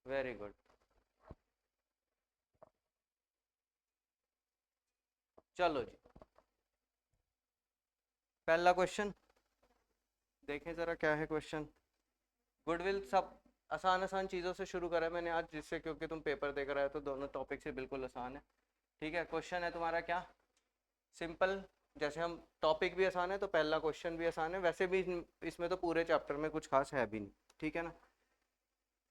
Very good. चलो जी, पहला question देखें जरा क्या है क्वेश्चन। गुडविल सब आसान आसान चीज़ों से शुरू करा है मैंने आज, जिससे क्योंकि तुम पेपर देकर आए तो दोनों टॉपिक से बिल्कुल आसान है। ठीक है, क्वेश्चन है तुम्हारा क्या, सिंपल। जैसे हम टॉपिक भी आसान है तो पहला क्वेश्चन भी आसान है, वैसे भी इसमें तो पूरे चैप्टर में कुछ खास है भी नहीं। ठीक है ना।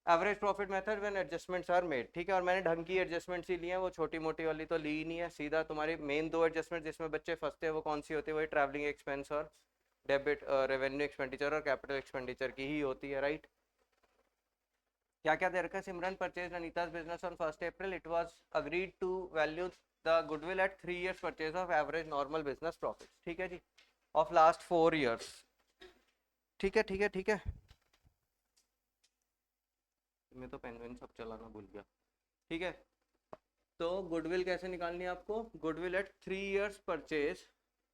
Average profit method when adjustments are made. ठीक है, और मैंने ढंग की एडजस्टमेंट्स ही ली हैं, वो छोटी मोटी वाली तो ली ही नहीं है। सीधा तुम्हारी मेन दो एडजस्टमेंट जिसमें बच्चे फंसते हैं वो कौन सी होती है, वही ट्रैवलिंग एक्सपेंस और डेबिट रेवेन्यू एक्सपेंडिचर और कैपिटल एक्सपेंडिचर की ही होती है, राइट। क्या क्या दे रखा है, Simran purchase Anita's business on 1st April, it was agreed to value the goodwill at 3 years purchase of average normal business profit. ठीक है जी, ऑफ लास्ट 4 years। ठीक है ठीक है ठीक है, मैं तो पेन वेन सब चलाना भूल गया। ठीक है, तो गुडविल कैसे निकालनी है आपको, गुडविल एट 3 years परचेज।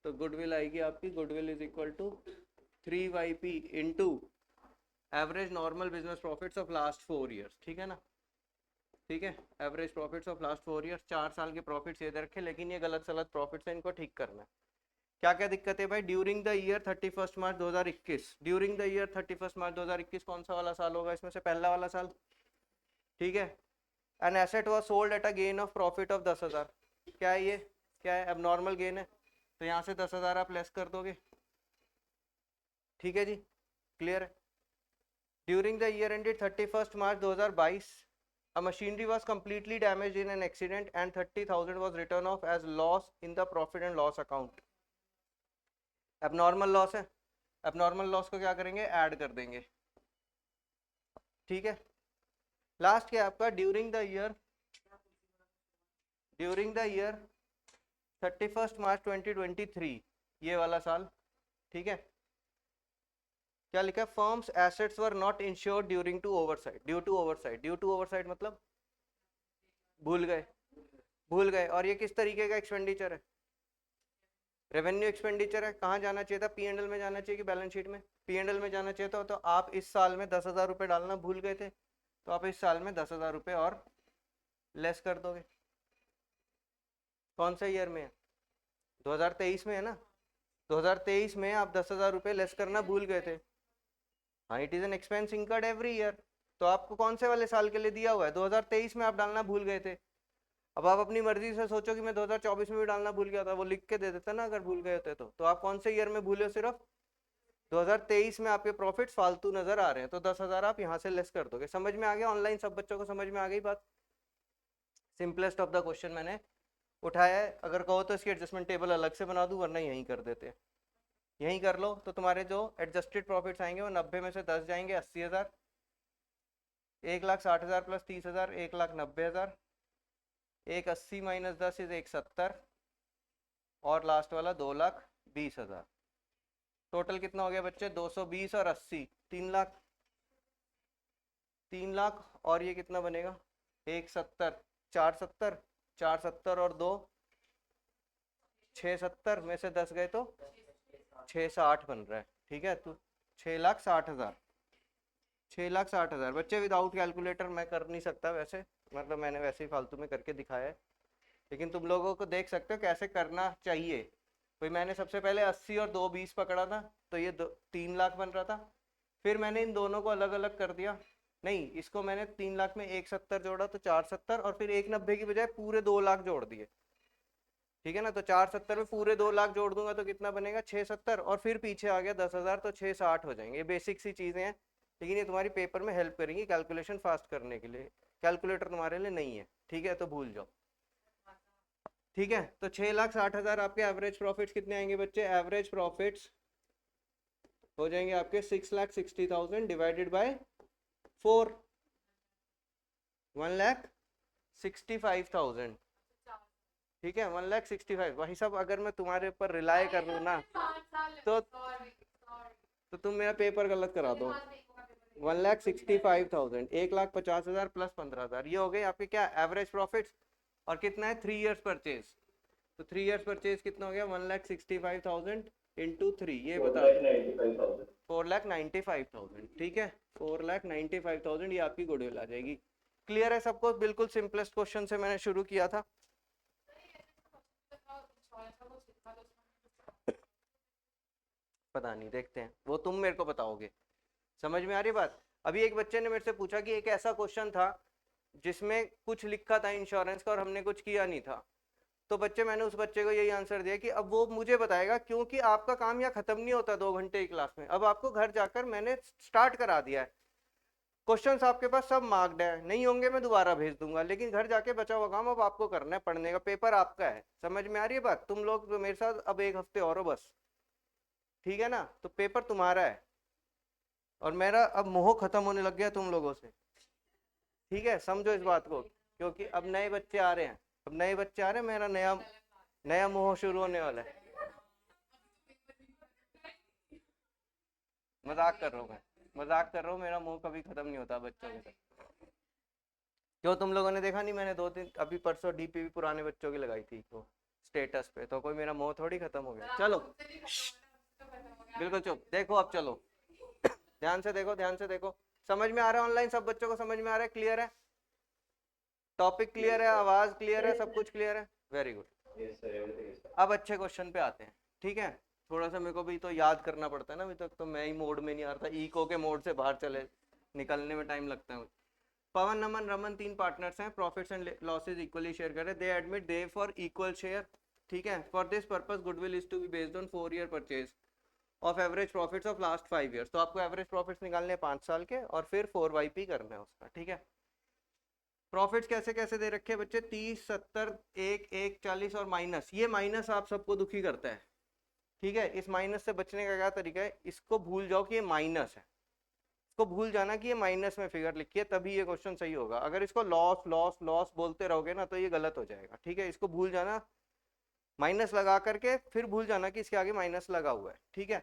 तो गुडविल आएगी आपकी, goodwill is equal to 3YP into average normal business profits of last 4 years। ठीक है ना। ठीक है, average profits of last 4 years, 4 साल के प्रॉफिट्स ये दे रखे, लेकिन ये गलत सलत प्रॉफिट्स है, इनको ठीक करना है। क्या क्या दिक्कत है भाई, during the year 31 March 2021, during the year 31 मार्च 2021 कौन सा वाला साल होगा इसमें से, पहला वाला साल। ठीक है, an asset was sold at a gain of profit of 10,000। क्या है ये, क्या है, अब नॉर्मल गेन है, तो यहाँ से 10,000 आप लेस कर दोगे। ठीक है जी, क्लियर है। During the year ended 31 March 2022, a machinery was completely damaged in an accident and 30,000 was written off as loss in the profit and loss account। abnormal loss है, abnormal loss को क्या करेंगे, add कर देंगे। ठीक है, last क्या आपका, ड्यूरिंग द ईयर 31 मार्च 2023, ये वाला साल। ठीक है, क्या लिखा है, firms assets were not insured during to oversight, due to oversight, due to oversight मतलब भूल गए, भूल गए। और ये किस तरीके का एक्सपेंडिचर है, रेवेन्यू एक्सपेंडिचर है। कहाँ जाना चाहिए था, पी एंड एल में जाना चाहिए कि बैलेंस शीट में, पी एंड एल में जाना चाहिए था। तो आप इस साल में 10,000 रुपये डालना भूल गए थे, तो आप इस साल में 10,000 रुपये और लेस कर दोगे। कौन से ईयर में है, 2023 में है ना। 2023 में आप 10,000 रुपये लेस करना भूल गए थे। हाँ, it is an expense incurred every year. तो आपको कौन से वाले साल के लिए दिया हुआ है, 2023 में आप डालना भूल गए थे। अब आप अपनी मर्जी से सोचो कि मैं 2024 में भी डालना भूल गया था, वो लिख के दे देता ना अगर भूल गए होते तो आप कौन से ईयर में भूले हो, सिर्फ 2023 में आपके प्रॉफिट्स फालतू नजर आ रहे हैं, तो 10,000 आप यहाँ से लेस कर दोगे। समझ में आ गया, ऑनलाइन सब बच्चों को समझ में आ गई बात। सिंपलेस्ट ऑफ द क्वेश्चन मैंने उठाया है, अगर कहो तो इसकी एडजस्टमेंट टेबल अलग से बना दूं, वरना यहीं कर देते हैं। यहीं कर लो, तो तुम्हारे जो एडजस्टेड प्रॉफिट्स आएंगे वो 90 में से 10 जाएंगे 80,000, 1,60,000 प्लस 30,000 1,90,000, 1,80 माइनस 10 इज 1,70, और लास्ट वाला 2,20,000। टोटल कितना हो गया बच्चे, 220 और 80, 3 लाख, 3 लाख। और ये कितना बनेगा, 1,70, 4,70, 4,70 और 2 6,70 में से 10 गए तो 6,60 बन रहा है। ठीक है, तो 6,60,000, 6,60,000 बच्चे विदाउट कैलकुलेटर मैं कर नहीं सकता वैसे, मतलब मैंने वैसे ही फालतू में करके दिखाया है, लेकिन तुम लोगों को देख सकते हो कैसे करना चाहिए। भाई मैंने सबसे पहले 80 और 2,20 पकड़ा था, तो ये 3 लाख बन रहा था। फिर मैंने इन दोनों को अलग अलग कर दिया, नहीं इसको मैंने 3 लाख में 1,70 जोड़ा तो 4,70, और फिर 1,90 की बजाय पूरे 2 लाख जोड़ दिए। ठीक है ना, तो 4,70 में पूरे 2 लाख जोड़ दूंगा तो कितना बनेगा, 6,70, और फिर पीछे आ गया 10,000, तो 6,60 हो जाएंगे। ये बेसिक सी चीजें हैं, लेकिन ये तुम्हारी पेपर में हेल्प करेंगी कैलकुलेशन फास्ट करने के लिए। कैलकुलेटर तुम्हारे लिए नहीं है, ठीक है, तो भूल जाओ। ठीक है, तो 6,60,000 आपके एवरेज प्रॉफिट्स कितने आएंगे बच्चे, एवरेज प्रॉफिट्स हो जाएंगे आपके 6,60,000 डिवाइडेड बाय 4, 1,65,000। ठीक है, 1,65,000। वही सब अगर मैं तुम्हारे ऊपर रिलाय कर लूँ ना, तो तुम मेरा पेपर गलत करा दो। 1,65,000, 1,50,000 प्लस 15,000, ये हो गए आपके क्या एवरेज प्रॉफिट्स। और कितना है, 3 years परचेज, तो 3 years परचेज कितना हो गया, 1,65,000 इंटू 3, ये बता दो 4,95,000। ठीक है, 4,95,000 ये आपकी गुडविल आ जाएगी। क्लियर है सबको? बिल्कुल सिंपलेस्ट क्वेश्चन से मैंने शुरू किया था। पता नहीं, देखते हैं, वो तुम मेरे को बताओगे। समझ में आ रही बात? अभी एक बच्चे ने मेरे से पूछा कि एक ऐसा क्वेश्चन था जिसमें कुछ लिखा था इंश्योरेंस का और हमने कुछ किया नहीं था। तो बच्चे, मैंने उस बच्चे को यही आंसर दिया कि अब वो मुझे बताएगा, क्योंकि आपका काम यहाँ खत्म नहीं होता 2 घंटे की क्लास में। अब आपको घर जाकर मैंने स्टार्ट करा दिया है, क्वेश्चंस आपके पास सब मार्क्ड है, नहीं होंगे मैं दोबारा भेज दूंगा, लेकिन घर जाके बचा हुआ काम अब आपको करना है, पढ़ने का, पेपर आपका है। समझ में आ रही है बात? तुम लोग तो मेरे साथ अब 1 हफ्ते और हो बस, ठीक है ना? तो पेपर तुम्हारा है और मेरा अब मोह खत्म होने लग गया तुम लोगों से, ठीक है? समझो इस बात को, क्योंकि अब नए बच्चे आ रहे हैं, अब नए बच्चे आ रहे हैं, मेरा नया नया मोह शुरू होने वाला है। मजाक कर रहा हूँ मैं, मजाक कर रहा हूँ, मेरा मोह कभी खत्म नहीं होता बच्चों के साथ। क्यों, तुम लोगों ने देखा नहीं, मैंने 2 दिन अभी परसों डीपी पुराने बच्चों की लगाई थी तो स्टेटस पे, तो कोई मेरा मोह थोड़ी खत्म हो गया। चलो बिल्कुल चुप, देखो अब चलो ध्यान से देखो, ध्यान से देखो। समझ में आ रहा है? ऑनलाइन सब बच्चों को समझ में आ रहा है? क्लियर है? टॉपिक क्लियर है? आवाज क्लियर है? सब कुछ क्लियर है? Very good. अब अच्छे क्वेश्चन पे आते हैं, ठीक है? थोड़ा सा मेरे को भी तो याद करना पड़ता है ना, अभी तक तो मैं ही मोड में नहीं आ रहा था, इको के मोड से बाहर चले निकलने में टाइम लगता है। पवन, नमन, रमन 3 पार्टनर्स हैं, profits and losses equally share कर रहे हैं, they admit they for equal share, ठीक है? For this purpose goodwill is to be based on 4 year purchase of average profits of last 5 years. तो आपको एवरेज प्रॉफिट्स निकालने हैं 5 साल के और फिर 4YP करना है उसका, ठीक है? प्रॉफिट्स कैसे कैसे दे रखे हैं बच्चे? 30, 70, 1, 40 और माइनस। ये माइनस आप सबको दुखी करता है, ठीक है? इस माइनस से बचने का क्या तरीका है? इसको भूल जाओ कि ये माइनस है, इसको भूल जाना कि ये माइनस में फिगर लिखी है, तभी ये क्वेश्चन सही होगा। अगर इसको लॉस लॉस लॉस बोलते रहोगे ना तो ये गलत हो जाएगा, ठीक है? इसको भूल जाना, माइनस लगा करके फिर भूल जाना कि इसके आगे माइनस लगा हुआ है, ठीक है?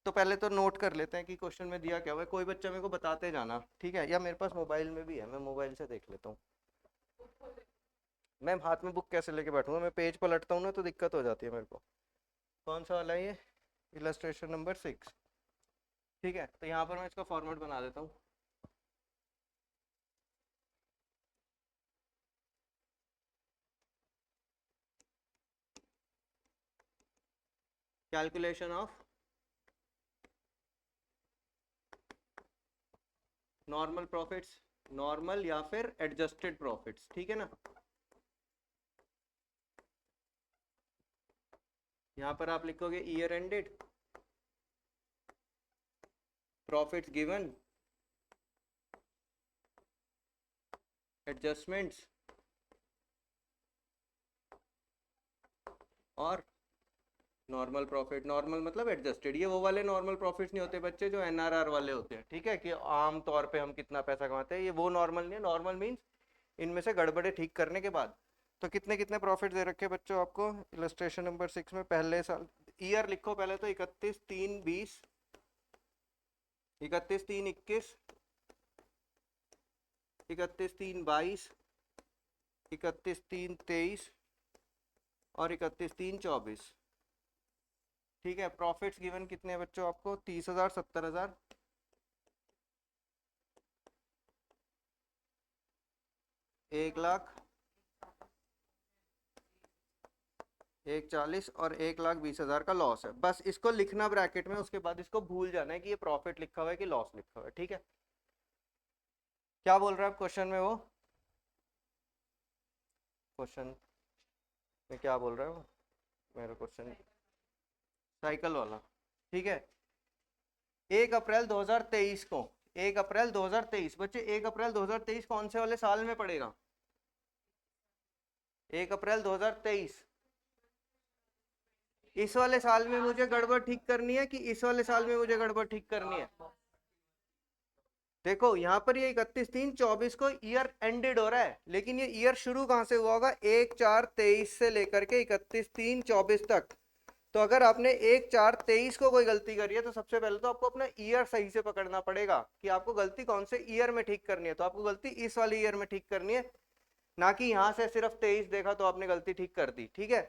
तो पहले तो नोट कर लेते हैं कि क्वेश्चन में दिया क्या हुआ है। कोई बच्चा मेरे को बताते जाना, ठीक है? या मेरे पास मोबाइल में भी है, मैं मोबाइल से देख लेता हूँ। मैं हाथ में बुक कैसे लेके बैठूंगा? मैं पेज पलटता हूँ ना तो दिक्कत हो जाती है मेरे को। कौन सा वाला है ये? इलस्ट्रेशन नंबर 6, ठीक है? तो यहाँ पर मैं इसका फॉर्मेट बना देता हूँ। Calculation of normal profits, normal या फिर एडजस्टेड प्रॉफिट्स, ठीक है ना? यहाँ पर आप लिखोगे year ended, profits given, adjustments और नॉर्मल प्रॉफिट। नॉर्मल मतलब एडजस्टेड। ये वो वाले नॉर्मल प्रॉफिट्स नहीं होते बच्चे जो NRR वाले होते हैं, ठीक है? कि आम तौर पे हम कितना पैसा कमाते हैं, ये वो नॉर्मल नहीं है। नॉर्मल मीन्स इनमें से गड़बड़े ठीक करने के बाद। तो कितने कितने प्रॉफिट दे रखे बच्चों आपको इलस्ट्रेशन नंबर 6 में? पहले साल ईयर लिखो पहले तो 31/3/20, 31/3/21, 31/3/22, 31/3/23 और 31/3/24, ठीक है? प्रॉफिट्स गिवन कितने हैं बच्चों आपको? 30,000, 70,000, 1,00,000, 1,40,000 और 1,20,000 का लॉस है। बस इसको लिखना ब्रैकेट में, उसके बाद इसको भूल जाना है कि ये प्रॉफिट लिखा हुआ है कि लॉस लिखा हुआ है, ठीक है? क्या बोल रहा है क्वेश्चन में? वो क्वेश्चन में क्या बोल रहा है वो? मेरा क्वेश्चन साइकिल वाला, ठीक है? 1 अप्रैल 2023 को, 1 अप्रैल 2023 बच्चे, 1 अप्रैल 2023 कौन से वाले साल में पड़ेगा? 1 अप्रैल 2023। इस वाले साल में मुझे गड़बड़ ठीक करनी है कि इस वाले साल में मुझे गड़बड़ ठीक करनी है? देखो यहाँ पर ये 31/3/24 को ईयर एंडेड हो रहा है, लेकिन ये ईयर शुरू कहां से हुआ होगा? 1/4/23 से लेकर के 31/3/24 तक। तो अगर आपने 1/4/23 को कोई गलती करी है तो सबसे पहले तो आपको अपना ईयर सही से पकड़ना पड़ेगा कि आपको गलती कौन से ईयर में ठीक करनी है। तो आपको गलती इस वाले ईयर में ठीक करनी है, ना कि यहां से सिर्फ 23 देखा तो आपने गलती ठीक कर दी, ठीक है?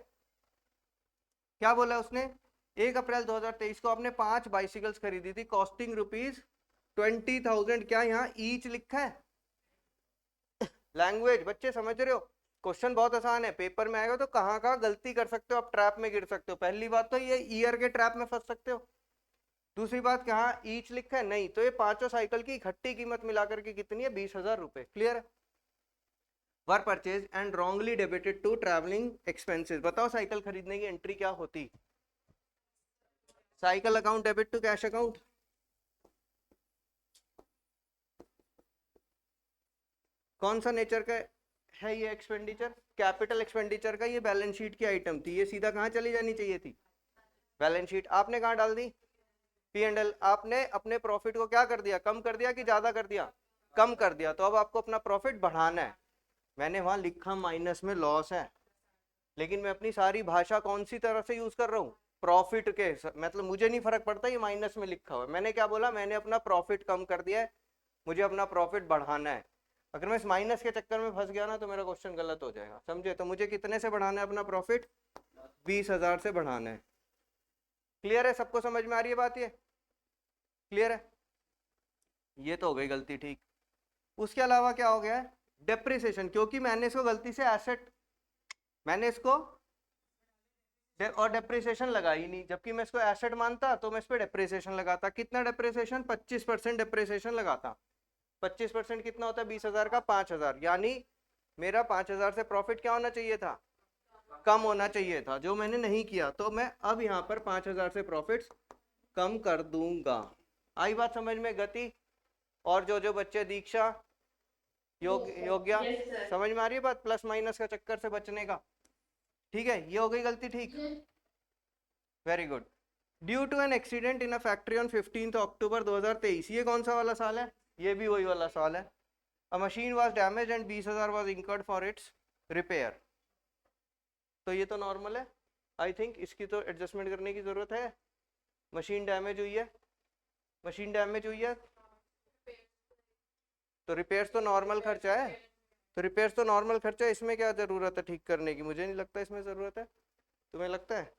क्या बोला उसने? 1 अप्रैल 2023 को आपने 5 बाइसिकल्स खरीदी थी, कॉस्टिंग ₹20,000। क्या यहाँ ईच लिखा है? लैंग्वेज बच्चे समझ रहे हो, क्वेश्चन बहुत आसान है, पेपर में आएगा तो कहाँ कहाँ गलती कर सकते हो, आप ट्रैप में गिर सकते हो। पहली बात तो ये ईयर के ट्रैप में फंस सकते हो। दूसरी बात, कहाँ ईच लिखा है, नहीं, तो ये पांचों साइकिल की इकट्ठी कीमत मिलाकर के कितनी है, 20,000 रुपए। क्लियर है? Were purchase and wrongly debited to travelling expenses. बताओ साइकिल खरीदने की एंट्री क्या होती? Cycle account debit to cash account. कौन सा नेचर का है ये एक्सपेंडिचर? कैपिटल एक्सपेंडिचर का। ये बैलेंस शीट की आइटम थी, ये सीधा कहाँ चली जानी चाहिए थी? Balance sheet. आपने कहाँ डाल दी? P and L. आपने अपने प्रॉफिट को क्या कर दिया, कम कर दिया कि ज्यादा कर दिया? कम कर दिया। तो अब आपको अपना प्रॉफिट बढ़ाना है। मैंने वहां लिखा माइनस में लॉस है, लेकिन मैं अपनी सारी भाषा कौन सी तरह से यूज कर रहा हूँ, प्रॉफिट के, मतलब मुझे नहीं फर्क पड़ता ये माइनस में लिखा हुआ है। मैंने क्या बोला, मैंने अपना प्रॉफिट कम कर दिया है, मुझे अपना प्रॉफिट बढ़ाना है। अगर मैं इस माइनस के चक्कर में फंस गया ना तो मेरा क्वेश्चन गलत हो जाएगा, समझे? तो मुझे कितने से बढ़ाना है अपना प्रॉफिट? 20,000 से बढ़ाना है। क्लियर है? सबको समझ में आ रही है बात ये? क्लियर है? ये तो हो गई गलती, ठीक। उसके अलावा क्या हो गया है, डेप्रिसिएशन, क्योंकि मैंने इसको गलती से एसेट, मैंने इसको और डेप्रिसिएशन लगा ही नहीं, जबकि मैं इसको एसेट मानता तो मैं इस पर डेप्रिसिएशन लगाता। कितना डेप्रिसिएशन? 25% डेप्रिसिएशन लगाता। 25% कितना होता है 20,000 का? 5,000। यानी मेरा 5,000 से प्रॉफिट क्या होना चाहिए था, कम होना चाहिए था, जो मैंने नहीं किया। तो मैं अब यहाँ पर 5,000 से प्रॉफिट्स कम कर दूंगा। आई बात समझ में? गति और जो जो बच्चे दीक्षा योग्या, समझ में आ रही है बात? प्लस माइनस का चक्कर से बचने का। ठीक है, ये हो गई गलती, ठीक। Very good. Due to an accident in a factory on 15 October 2023। ये कौन सा वाला साल है? ये भी वही वाला साल है। अ machine was damage and 20,000 was incurred for its repair. तो ये तो नॉर्मल है, आई थिंक इसकी तो एडजस्टमेंट करने की जरूरत है। मशीन डैमेज हुई है, मशीन डैमेज हुई है, तो रिपेयर्स तो नॉर्मल खर्चा है, तो रिपेयर्स तो नॉर्मल खर्चा है, इसमें क्या जरूरत है ठीक करने की? मुझे नहीं लगता इसमें जरूरत है, तुम्हें लगता है?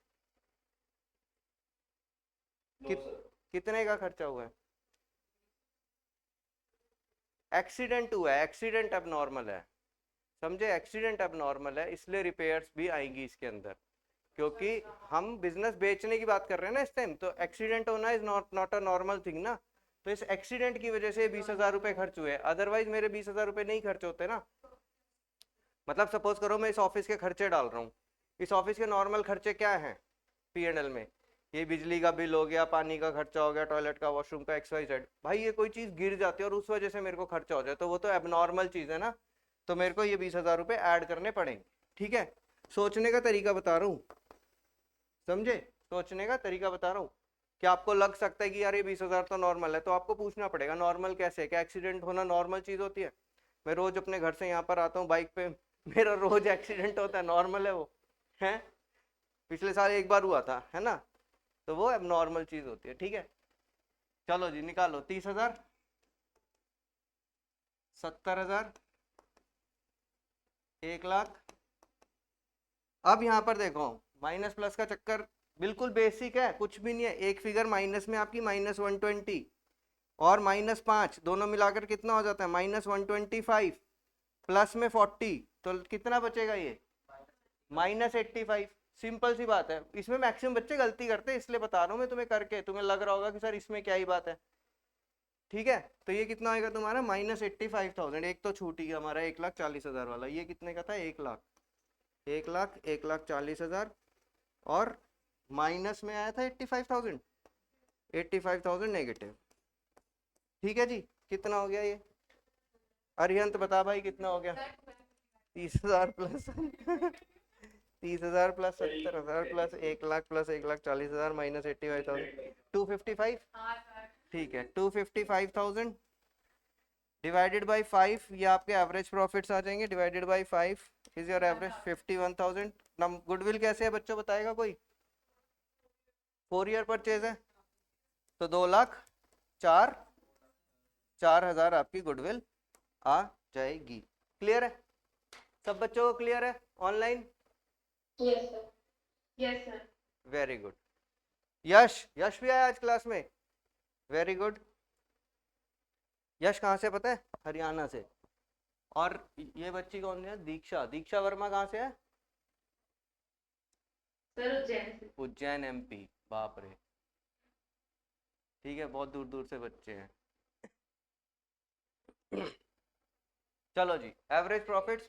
कितने का खर्चा हुआ है? एक्सीडेंट हुआ है, एक्सीडेंट अब नॉर्मल है, समझे? एक्सीडेंट अब नॉर्मल है, इसलिए रिपेयर्स भी आएंगी इसके अंदर, क्योंकि हम बिजनेस बेचने की बात कर रहे हैं ना इस टाइम, तो एक्सीडेंट होना is not not a normal thing ना। तो इस एक्सीडेंट की वजह से 20,000 रुपए खर्च हुए, अदरवाइज मेरे 20,000 रुपए नहीं खर्च होते ना। मतलब सपोज करो मैं इस ऑफिस के खर्चे डाल रहा हूँ, इस ऑफिस के नॉर्मल खर्चे क्या हैं P&L में? ये बिजली का बिल हो गया, पानी का खर्चा हो गया, टॉयलेट का, वॉशरूम का, XYZ। भाई ये कोई चीज गिर जाती है और उस वजह से मेरे को खर्चा हो जाए तो वो तो एबनॉर्मल चीज है ना, तो मेरे को ये 20,000 रुपए ऐड करने पड़ेंगे। ठीक है, सोचने का तरीका बता रहा हूँ, समझे? सोचने का तरीका बता रहा हूँ कि आपको लग सकता है कि यार ये 20,000 तो नॉर्मल है, तो आपको पूछना पड़ेगा नॉर्मल कैसे? क्या एक्सीडेंट होना नॉर्मल चीज होती है? मैं रोज अपने घर से यहाँ पर आता हूँ बाइक पे, मेरा रोज एक्सीडेंट होता है, नॉर्मल है वो? है? पिछले साल एक बार हुआ था, है ना? तो वो अब नॉर्मल चीज होती है। ठीक है, चलो जी निकालो। 30,000, 70,000, 1,00,000। अब यहाँ पर देखो, माइनस प्लस का चक्कर बिल्कुल बेसिक है, कुछ भी नहीं है। एक फिगर माइनस में आपकी -120 और -5 दोनों मिलाकर कितना हो जाता है? -125 प्लस में 40, तो कितना बचेगा ये? -85। सिंपल सी बात है, इसमें मैक्सिमम बच्चे गलती करते हैं, इसलिए बता रहा हूँ मैं तुम्हें करके, तुम्हें लग रहा होगा कि सर इसमें क्या ही बात है। ठीक है, तो ये कितना आएगा तुम्हारा? -85,000। एक तो छूट ही गया हमारा 1,40,000 वाला। ये कितने का था? 1,00,000, 1,00,000, 1,40,000, और माइनस में आया था 85,000, 85,000 नेगेटिव। ठीक है जी, कितना हो गया ये? अरिहंत बता भाई कितना हो गया? 30,000 प्लस 30,000 प्लस 70,000 प्लस 1,00,000 प्लस 1,40,000 -85,000, 255। ठीक है, 255,000 डिवाइडेड बाई 5, ये आपके एवरेज प्रॉफिट्स आ जाएंगे, divided by 5 is your average 51,000। नम गुडविल कैसे है बच्चों, बताएगा कोई? 4 ईयर परचेज है, तो 2,04,000 आपकी गुडविल आ जाएगी। क्लियर है? सब बच्चों को क्लियर है online? Yes sir, yes sir. Very good. Yash, Yash भी आया आज क्लास में, वेरी गुड। यश कहाँ से पता है? हरियाणा से। और ये बच्ची कौन है? दीक्षा। दीक्षा वर्मा कहाँ से है? सर उज्जैन से। उज्जैन एमपी। बाप रे, ठीक है, बहुत दूर दूर से बच्चे हैं। चलो जी, एवरेज प्रॉफिट्स।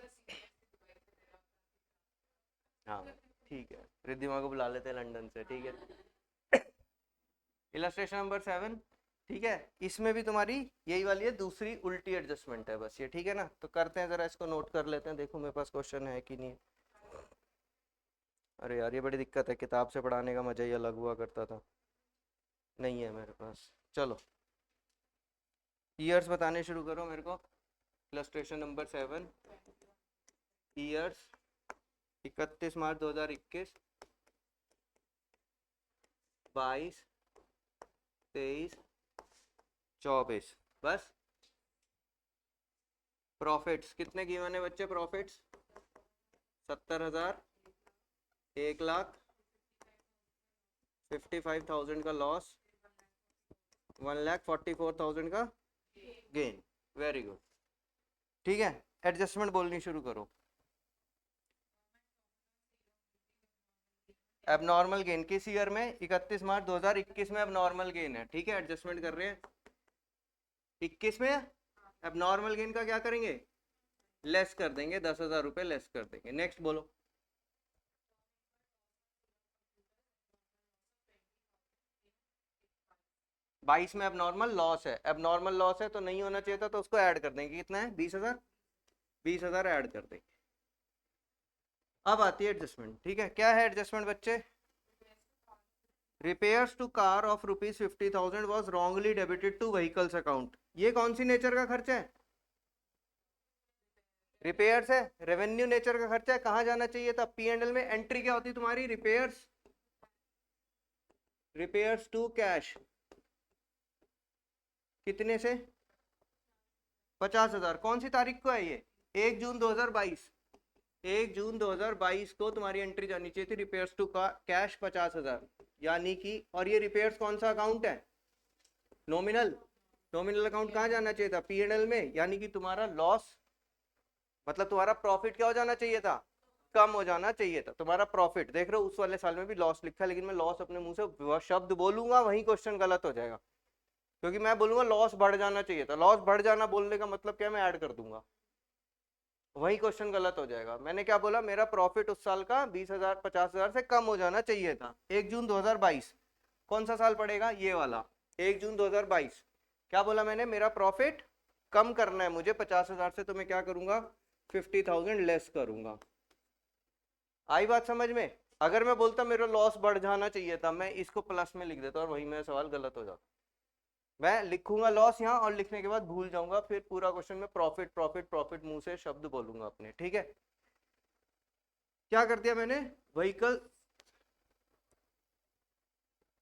हाँ ठीक है, रिद्धिमा को बुला लेते हैं लंदन से, ठीक है। इलस्ट्रेशन नंबर 7, ठीक है, इसमें भी तुम्हारी यही वाली है, दूसरी उल्टी एडजस्टमेंट है बस ये, ठीक है ना। तो करते हैं, जरा इसको नोट कर लेते हैं, देखो मेरे पास क्वेश्चन है कि नहीं। अरे यार ये बड़ी दिक्कत है, किताब से पढ़ाने का मजा ही अलग हुआ करता था, नहीं है मेरे पास। चलो ईयर्स बताने शुरू करो मेरे को। इलस्ट्रेशन नंबर 7, ईयर्स 31 मार्च 2021, 22, 23, 24, बस। प्रॉफिट्स कितने की मैंने बच्चे? प्रॉफिट्स 70,000, 1,00,000, 55,000 का लॉस, 1,44,000 का गेन। वेरी गुड, ठीक है। एडजस्टमेंट बोलनी शुरू करो। एबनॉर्मल गेन किस ईयर में? 31 मार्च 2021 में एबनॉर्मल गेन है, ठीक है। एडजस्टमेंट कर रहे हैं 21 में। एबनॉर्मल गेन का क्या करेंगे? लेस कर देंगे, 10,000 रुपये लेस कर देंगे। नेक्स्ट बोलो। बाईस में एबनॉर्मल लॉस है, एबनॉर्मल लॉस है तो नहीं होना चाहिए था, तो उसको ऐड कर देंगे। कितना है? 20,000, 20,000 ऐड कर देंगे। अब आती है एडजस्टमेंट, ठीक है। क्या है एडजस्टमेंट बच्चे? Repairs to car of ₹50,000 was wrongly debited to vehicles account. ये कौन सी नेचर का खर्चा है? रिपेयर्स है, रेवेन्यू नेचर का खर्चा है। कहाँ जाना चाहिए था? P&L में। एंट्री क्या होती तुम्हारी? Repairs, repairs to cash. कितने से? 50,000। कौन सी तारीख को है ये? 1 जून 2022। 1 जून 2022 को तुम्हारी एंट्री जानी चाहिए थी, रिपेयर्स टू कैश 50,000, यानी कि। और ये रिपेयर्स कौन सा अकाउंट है? नॉमिनल। नॉमिनल अकाउंट कहाँ जाना चाहिए था? P&L में, यानी कि तुम्हारा लॉस, मतलब तुम्हारा प्रॉफिट क्या हो जाना चाहिए था? कम हो जाना चाहिए था तुम्हारा प्रॉफिट। देख रहे हो उस वाले साल में भी लॉस लिखा है, लेकिन मैं लॉस अपने मुंह से शब्द बोलूंगा वही क्वेश्चन गलत हो जाएगा, क्योंकि मैं बोलूंगा लॉस बढ़ जाना चाहिए था। लॉस बढ़ जाना बोलने का मतलब क्या? मैं ऐड कर दूंगा, वही क्वेश्चन गलत हो जाएगा। मैंने क्या बोला? मेरा प्रॉफिट उस साल का 20,000 50,000 से कम हो जाना चाहिए था। 1 जून 2022 कौन सा साल पड़ेगा? ये वाला 1 जून 2022। क्या बोला मैंने? मेरा प्रॉफिट कम करना है मुझे 50,000 से, तो मैं क्या करूंगा? 50,000 लेस करूंगा। आई बात समझ में? अगर मैं बोलता मेरा लॉस बढ़ जाना चाहिए था, मैं इसको प्लस में लिख देता और वही मेरा सवाल गलत हो जाता। मैं लिखूंगा लॉस यहाँ, और लिखने के बाद भूल जाऊंगा, फिर पूरा क्वेश्चन में प्रॉफिट प्रॉफिट प्रॉफिट मुंह से शब्द बोलूंगा अपने, ठीक है। क्या कर दिया मैंने? व्हीकल,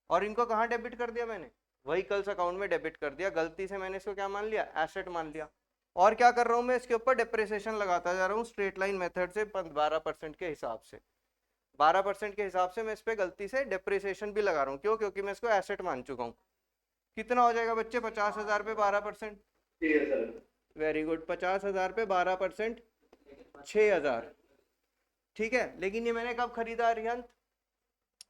और इनको कहाँ डेबिट कर दिया मैंने? व्हीकल्स अकाउंट में डेबिट कर दिया। गलती से मैंने इसको क्या मान लिया? एसेट मान लिया। और क्या कर रहा हूं मैं? इसके ऊपर डेप्रिसिएशन लगाता जा रहा हूँ स्ट्रेट लाइन मेथड से 12% के हिसाब से। 12% के हिसाब से मैं इस पे गलती से डेप्रिसिएशन भी लगा रहा हूँ। क्यों? क्योंकि मैं इसको एसेट मान चुका हूँ। कितना हो जाएगा बच्चे? 50,000 पे 12%। वेरी गुड, 50,000 पे 12%, 6,000, ठीक है। लेकिन ये मैंने कब खरीदा अरिहंत?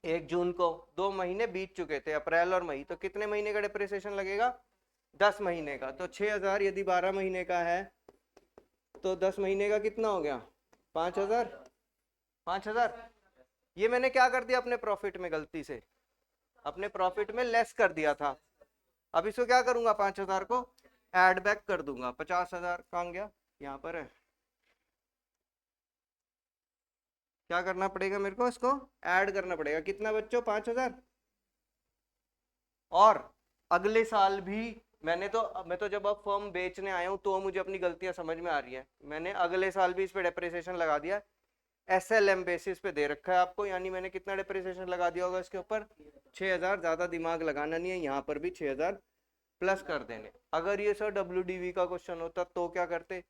1 जून को। 2 महीने बीत चुके थे, अप्रैल और मई, तो कितने महीने का डेप्रिसिएशन लगेगा? 10 महीने का। तो 6,000 यदि 12 महीने का है तो 10 महीने का कितना हो गया? 5,000। 5,000 ये मैंने क्या कर दिया? अपने प्रॉफिट में गलती से, अपने प्रॉफिट में लेस कर दिया था। अब इसको क्या करूंगा? 5,000 को ऐड बैक कर दूंगा। 50,000 कहाँ गया? यहाँ पर है। क्या करना पड़ेगा मेरे को? इसको ऐड करना पड़ेगा। कितना बच्चों? 5,000। और अगले साल भी मैं तो जब अब फर्म बेचने आया हूं तो मुझे अपनी गलतियां समझ में आ रही है। मैंने अगले साल भी इस पे डेप्रिसिएशन लगा दिया, SLM बेसिस पे दे रखा है आपको, यानी मैंने कितना डेप्रिसिएशन लगा दिया होगा इसके ऊपर? 6,000। ज्यादा दिमाग लगाना नहीं है, यहाँ पर भी 6,000 प्लस कर देने। अगर ये सर WDV का क्वेश्चन होता तो क्या करते?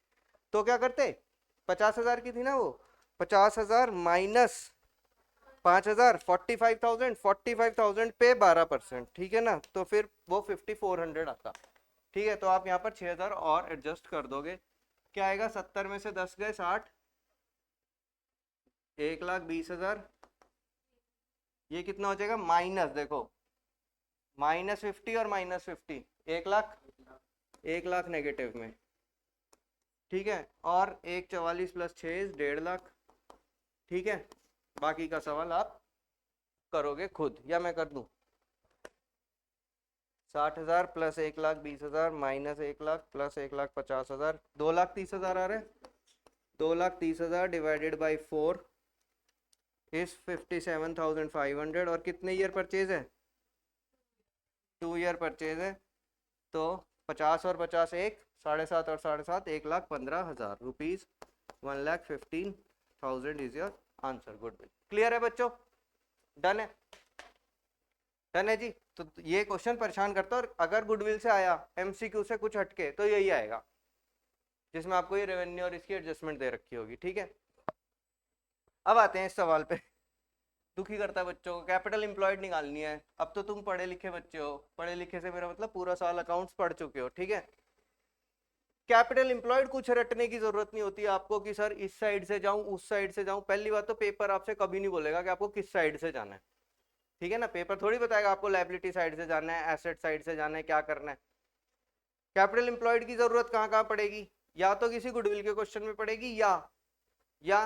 50,000 की थी ना वो, 50,000 माइनस 5,000, 45,000, 45,000 पे 12%, ठीक है ना। तो फिर वो 5,400 आता, ठीक है। तो आप यहाँ पर 6,000 और एडजस्ट कर दोगे, क्या आएगा, 70 में से 10 गए 60, 1,20,000। ये कितना हो जाएगा माइनस, देखो -50 और -50, 1 लाख, 1 लाख नेगेटिव में, ठीक है। और 1,44 + 6 1,50,000, ठीक है। बाकी का सवाल आप करोगे खुद या मैं कर दूं। 60,000 + 1,20,000 -1 लाख + 1,50,000, 2,30,000 आ रहे हैं। 2,30,000 डिवाइडेड बाई 4 इज 57,500। और कितने ईयर परचेज है, 2 ईयर परचेज है। तो 50 और 50 एक, 7.5 और 7.5, 1,15,000 rupees, 1,15,000 is your answer. Goodwill clear है बच्चों, डन है, डन है जी। तो ये क्वेश्चन परेशान करता है, और अगर गुडविल से आया एमसीक्यू से कुछ हटके तो यही आएगा, जिसमें आपको ये रेवेन्यू और इसकी एडजस्टमेंट दे रखी होगी, ठीक है। अब आते हैं इस सवाल पे, दुखी करता है बच्चों को, कैपिटल एम्प्लॉयड निकालनी है। अब तो तुम पढ़े लिखे बच्चे हो, पढ़े लिखे से मेरा मतलब पूरा साल अकाउंट्स पढ़ चुके हो, ठीक है। कैपिटल एम्प्लॉयड कुछ रटने की जरूरत नहीं होती आपको कि सर इस साइड से जाऊं उस साइड से जाऊं। पहली बात तो पेपर आपसे कभी नहीं बोलेगा कि आपको किस साइड से जाना है, ठीक है ना। पेपर थोड़ी बताएगा आपको लायबिलिटी साइड से जाना है, एसेट साइड से जाना है, क्या करना है। कैपिटल एम्प्लॉयड की जरूरत कहाँ कहाँ पड़ेगी, या तो किसी गुडविल के क्वेश्चन में पड़ेगी, या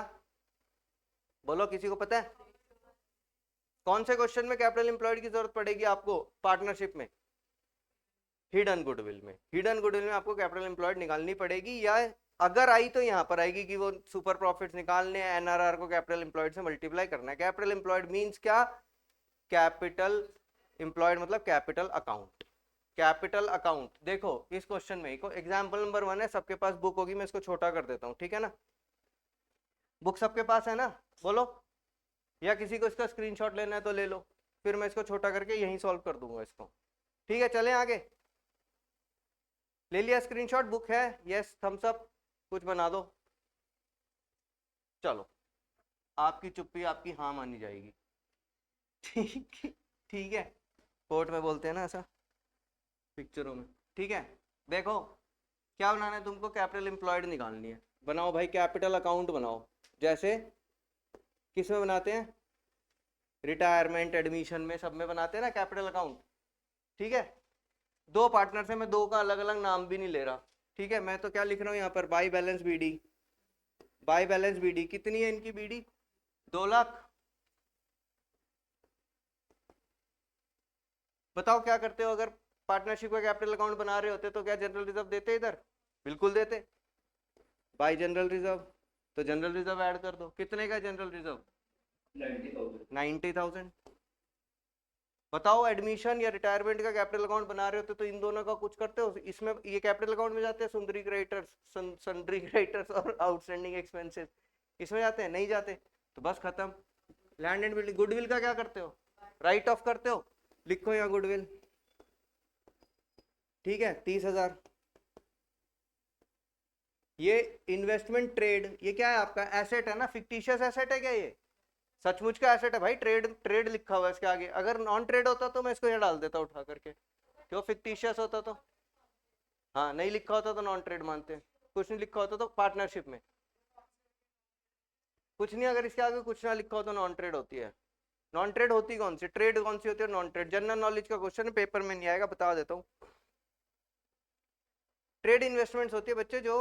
बोलो किसी को पता है कौन से क्वेश्चन में कैपिटल एम्प्लॉयड की जरूरत पड़ेगी आपको, पार्टनरशिप में, हिडन गुडविल में। हिडन गुडविल में आपको कैपिटल एम्प्लॉयड निकालनी पड़ेगी, या अगर आई तो यहां पर आएगी कि वो सुपर प्रॉफिट्स निकालने हैं, एनआरआर को कैपिटल एम्प्लॉयड से मल्टीप्लाई करना है। कैपिटल एम्प्लॉयड मींस क्या, कैपिटल एम्प्लॉयड मतलब कैपिटल अकाउंट। कैपिटल अकाउंट देखो इस क्वेश्चन में एग्जाम्पल नंबर 1 है, सबके पास बुक होगी, मैं इसको छोटा कर देता हूँ, ठीक है ना। बुक सबके पास है ना, बोलो, या किसी को इसका स्क्रीनशॉट लेना है तो ले लो, फिर मैं इसको छोटा करके यहीं सॉल्व कर दूंगा इसको, ठीक है। चलें आगे, ले लिया स्क्रीनशॉट, बुक है, यस थम्स अप, कुछ बना दो। चलो, आपकी चुप्पी आपकी हाँ मानी जाएगी, ठीक, ठीक है। कोर्ट में बोलते हैं ना ऐसा, पिक्चरों में, ठीक है। देखो क्या बनाना है तुमको, कैपिटल एम्प्लॉयड निकालनी है। बनाओ भाई कैपिटल अकाउंट बनाओ, जैसे किस में बनाते हैं, रिटायरमेंट, एडमिशन में, सब में बनाते हैं ना कैपिटल अकाउंट, ठीक है। दो पार्टनर से, मैं दो का अलग अलग नाम भी नहीं ले रहा, ठीक है। मैं तो क्या लिख रहा हूँ यहाँ पर, by balance BD, by balance BD कितनी है इनकी बीडी, 2 लाख। बताओ क्या करते हो, अगर पार्टनरशिप का कैपिटल अकाउंट बना रहे होते तो क्या जनरल रिजर्व देते इधर, बिल्कुल देते, बाई जनरल रिजर्व। तो जनरल रिजर्व ऐड कर दो, कितने का जनरल रिजर्व, 90,000। बताओ एडमिशन या रिटायरमेंट का कैपिटल अकाउंट बना रहे होते तो इन दोनों का कुछ करते हो, इसमें ये कैपिटल अकाउंट में जाते हैं सुंदरी क्रेडिटर्स, सन्ड्री क्रेडिटर्स और आउटस्टैंडिंग एक्सपेंसेस, इसमें जाते हैं, नहीं जाते, तो बस खत्म। लैंड एंड बिल्डिंग, गुडविल का क्या करते हो, राइट ऑफ करते हो, लिखो यहाँ गुडविल, ठीक है, 30,000। ये इन्वेस्टमेंट ट्रेड, ये क्या है आपका एसेट है ना, फिक्टिशियस एसेट है क्या ये, सचमुच का एसेट है भाई, ट्रेड ट्रेड लिखा हुआ है इसके आगे। अगर नॉन ट्रेड होता तो मैं इसको यहाँ डाल देता उठा करके, क्यों, फिक्टिशियस होता तो, हाँ नहीं लिखा होता तो नॉन ट्रेड मानते हैं, कुछ नहीं लिखा होता तो पार्टनरशिप में कुछ नहीं, अगर इसके आगे कुछ ना लिखा हो तो नॉन ट्रेड होती है। नॉन ट्रेड होती कौन सी, ट्रेड कौन सी होती है, नॉन ट्रेड। जनरल नॉलेज का क्वेश्चन है, पेपर में नहीं आएगा, बता देता हूँ। ट्रेड इन्वेस्टमेंट्स होती है बच्चे जो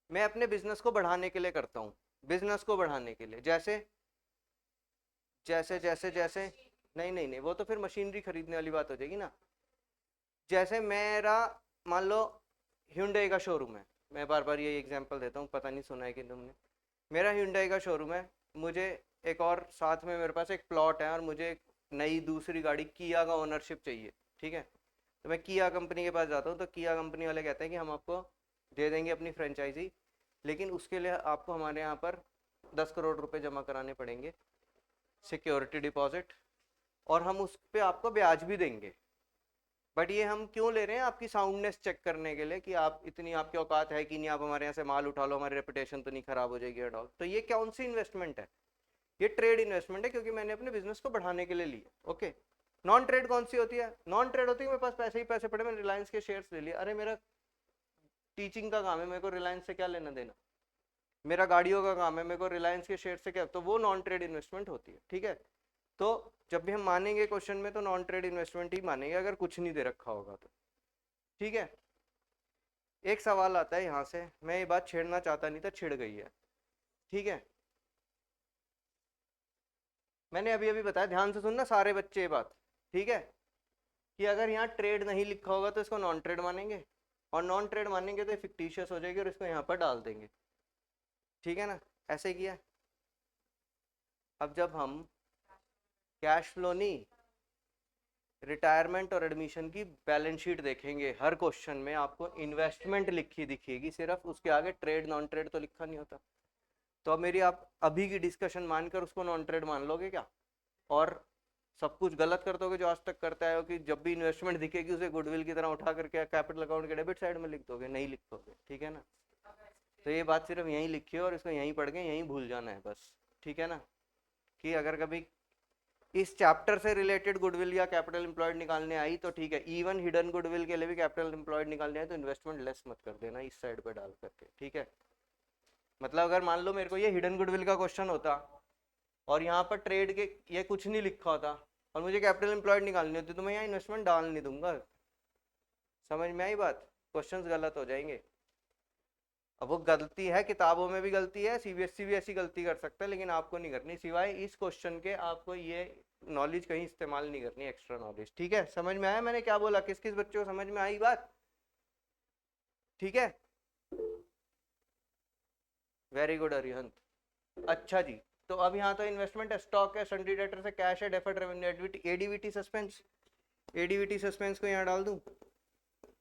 मैं अपने बिजनेस को बढ़ाने के लिए करता हूँ, बिजनेस को बढ़ाने के लिए, जैसे जैसे जैसे जैसे नहीं नहीं नहीं, वो तो फिर मशीनरी खरीदने वाली बात हो जाएगी ना। जैसे मेरा मान लो Hyundai का शोरूम है, मैं बार बार ये एग्जांपल देता हूँ, पता नहीं सुना है कि तुमने। मेरा Hyundai का शोरूम है, मुझे एक और साथ में मेरे पास एक प्लॉट है, और मुझे एक नई दूसरी गाड़ी किया का ओनरशिप चाहिए, ठीक है। तो मैं किया कंपनी के पास जाता हूँ, तो किया कंपनी वाले कहते हैं कि हम आपको दे देंगे अपनी फ्रेंचाइजी, लेकिन उसके लिए आपको हमारे यहाँ पर 10 करोड़ रुपए जमा कराने पड़ेंगे, सिक्योरिटी डिपॉजिट, और हम उस पर आपको ब्याज भी देंगे। बट ये हम क्यों ले रहे हैं, आपकी साउंडनेस चेक करने के लिए कि आप इतनी आपकी औकात है कि नहीं, आप हमारे यहाँ से माल उठा लो, हमारी रेपुटेशन तो नहीं खराब हो जाएगी एट ऑल। तो ये कौन सी इन्वेस्टमेंट है, ये ट्रेड इन्वेस्टमेंट है, क्योंकि मैंने अपने बिजनेस को बढ़ाने के लिए ली, ओके। नॉन ट्रेड कौन सी होती है, नॉन ट्रेड होती है मेरे पास पैसे ही पैसे पड़े, मैंने रिलायंस के शेयर्स ले लिए, अरे मेरा टीचिंग का काम है, मेरे को रिलायंस से क्या लेना देना, मेरा गाड़ियों का काम है, मेरे को रिलायंस के शेयर से क्या, तो वो नॉन ट्रेड इन्वेस्टमेंट होती है। ठीक है, तो जब भी हम मानेंगे क्वेश्चन में तो नॉन ट्रेड इन्वेस्टमेंट ही मानेंगे अगर कुछ नहीं दे रखा होगा तो। ठीक है, एक सवाल आता है यहाँ से, मैं ये बात छेड़ना चाहता नहीं था, छिड़ गई है। ठीक है, मैंने अभी अभी बताया, ध्यान से सुनना सारे बच्चे ये बात। ठीक है, कि अगर यहाँ ट्रेड नहीं लिखा होगा तो इसको नॉन ट्रेड मानेंगे, और नॉन ट्रेड मानेंगे तो फिक्टिशियस हो जाएगी और इसको यहाँ पर डाल देंगे। ठीक है ना, ऐसे किया। अब जब हम कैश फ्लो नहीं, रिटायरमेंट और एडमिशन की बैलेंस शीट देखेंगे, हर क्वेश्चन में आपको इन्वेस्टमेंट लिखी दिखेगी सिर्फ, उसके आगे ट्रेड नॉन ट्रेड तो लिखा नहीं होता। तो अब मेरी आप अभी की डिस्कशन मानकर उसको नॉन ट्रेड मान लोगे क्या, और सब कुछ गलत कर दोगे जो आज तक करते आए हो, कि जब भी इन्वेस्टमेंट दिखेगी उसे गुडविल की तरह उठा करके कैपिटल अकाउंट के डेबिट साइड में लिख दोगे, नहीं लिख दोगे। ठीक है ना, तो ये बात सिर्फ यहीं लिखी है और इसको यहीं पढ़ के यहीं भूल जाना है बस। ठीक है ना, कि अगर कभी इस चैप्टर से रिलेटेड गुडविल या कैपिटल एम्प्लॉयड निकालने आई तो ठीक है, इवन हिडन गुडविल के लिए भी कैपिटल एम्प्लॉयड निकालने आई तो इन्वेस्टमेंट लेस मत कर देना इस साइड पे डाल करके। ठीक है, मतलब अगर मान लो मेरे को ये हिडन गुडविल का क्वेश्चन होता और यहाँ पर ट्रेड के ये कुछ नहीं लिखा होता और मुझे कैपिटल एम्प्लॉयड निकालनी होती तो मैं यहाँ इन्वेस्टमेंट डाल नहीं दूंगा। समझ में आई बात, क्वेश्चंस गलत हो जाएंगे। अब वो गलती है, किताबों में भी गलती है, सीबीएसई भी ऐसी गलती कर सकता है, लेकिन आपको नहीं करनी, सिवाय इस क्वेश्चन के आपको ये नॉलेज कहीं इस्तेमाल नहीं करनी, एक्स्ट्रा नॉलेज। ठीक है, समझ में आया मैंने क्या बोला, किस किस बच्चों को समझ में आई बात। ठीक है, वेरी गुड अरिहंत। अच्छा जी, तो अब यहाँ तो इन्वेस्टमेंट है, स्टॉक है, सन्ड्री डेटर से कैश है, डेफर्ड रेवेन्यू, एडीवीटी सस्पेंस, एडीवीटी सस्पेंस को यहाँ डाल दूं,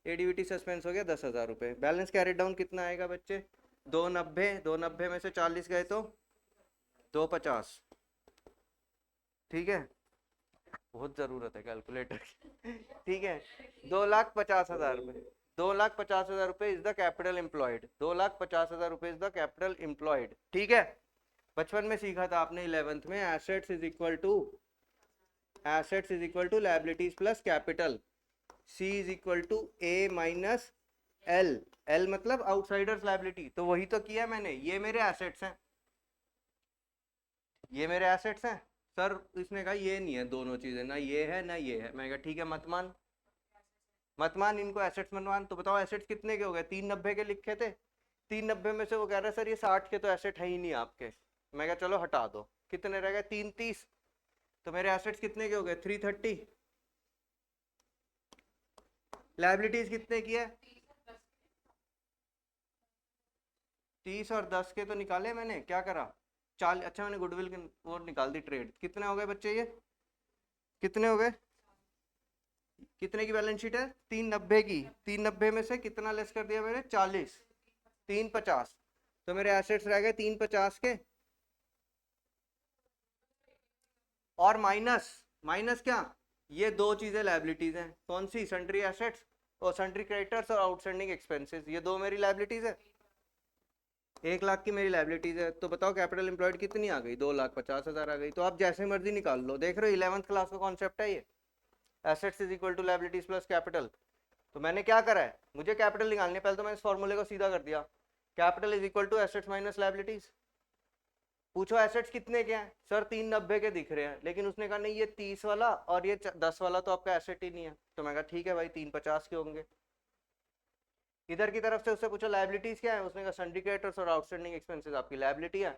एडीवीटी सस्पेंस हो गया 10,000 रुपये। बैलेंस कैरी डाउन कितना आएगा बच्चे, 290, 290 में से 40 गए तो 250। ठीक है, बहुत जरूरत है कैलकुलेटर की। ठीक है, 2,50,000 रुपये, 2,50,000 रुपये इज द कैपिटल एम्प्लॉयड, 2,50,000 रुपये इज द कैपिटल एम्प्लॉयड। ठीक है, बचपन में सीखा था आपने 11th में, assets is equal to liabilities plus capital, C is equal to A minus L, L मतलब आउटसाइडर्स लायबिलिटी, तो वही तो किया मैंने। ये मेरे एसेट्स हैं, ये मेरे एसेट्स हैं सर, इसने कहा ये नहीं है दोनों चीजें, ना ये है ना ये है। मैं कहा ठीक है मत मान, मत मान इनको, एसेट्स मत मान। तो बताओ एसेट्स कितने के हो गए, 390 के लिखे थे, 390 में से वो कह रहा है सर ये 60 के तो एसेट है ही नहीं आपके। मैं कहा चलो हटा दो, कितने रह गए, 330, तो मेरे एसेट्स कितने के हो गए, 330। लायबिलिटीज कितने की है, 30 और 10 के तो निकाले मैंने, क्या करा, 40। अच्छा मैंने गुडविल वो निकाल दी, ट्रेड कितने हो गए बच्चे, ये कितने हो गए, कितने की बैलेंस शीट है, 390 की, 390 में से कितना लेस कर दिया मैंने, 40, 350, तो मेरे एसेट्स रह गए 350 के, और माइनस, माइनस क्या, ये दो चीजें लायबिलिटीज हैं, कौन सी, सन्ड्री एसेट्स और सन्ड्री क्रेडिटर्स और आउटस्टैंडिंग एक्सपेंसेस, ये दो मेरी लायबिलिटीज है। 1,00,000 की मेरी लायबिलिटीज है, तो बताओ कैपिटल एम्प्लॉयड कितनी आ गई, 2,50,000 आ गई। तो आप जैसे मर्जी निकाल लो, देख रहे हो 11th क्लास का कॉन्सेप्ट है ये, assets is equal to liabilities plus capital. तो मैंने क्या करा है, मुझे कैपिटल निकालनी है, पहले तो मैंने इस फॉर्मूले को सीधा कर दिया, capital is equal to assets minus liabilities. पूछो एसेट्स कितने के हैं, सर 390 के दिख रहे हैं, लेकिन उसने कहा नहीं ये 30 वाला और ये 10 वाला तो आपका एसेट ही नहीं है। तो मैं कहा ठीक है भाई 350 के होंगे। इधर की तरफ से उससे पूछो लायबिलिटीज क्या है, उसने कहा सन्ड्री क्रेडिटर्स और आउटस्टैंडिंग एक्सपेंसेस आपकी लायबिलिटी है।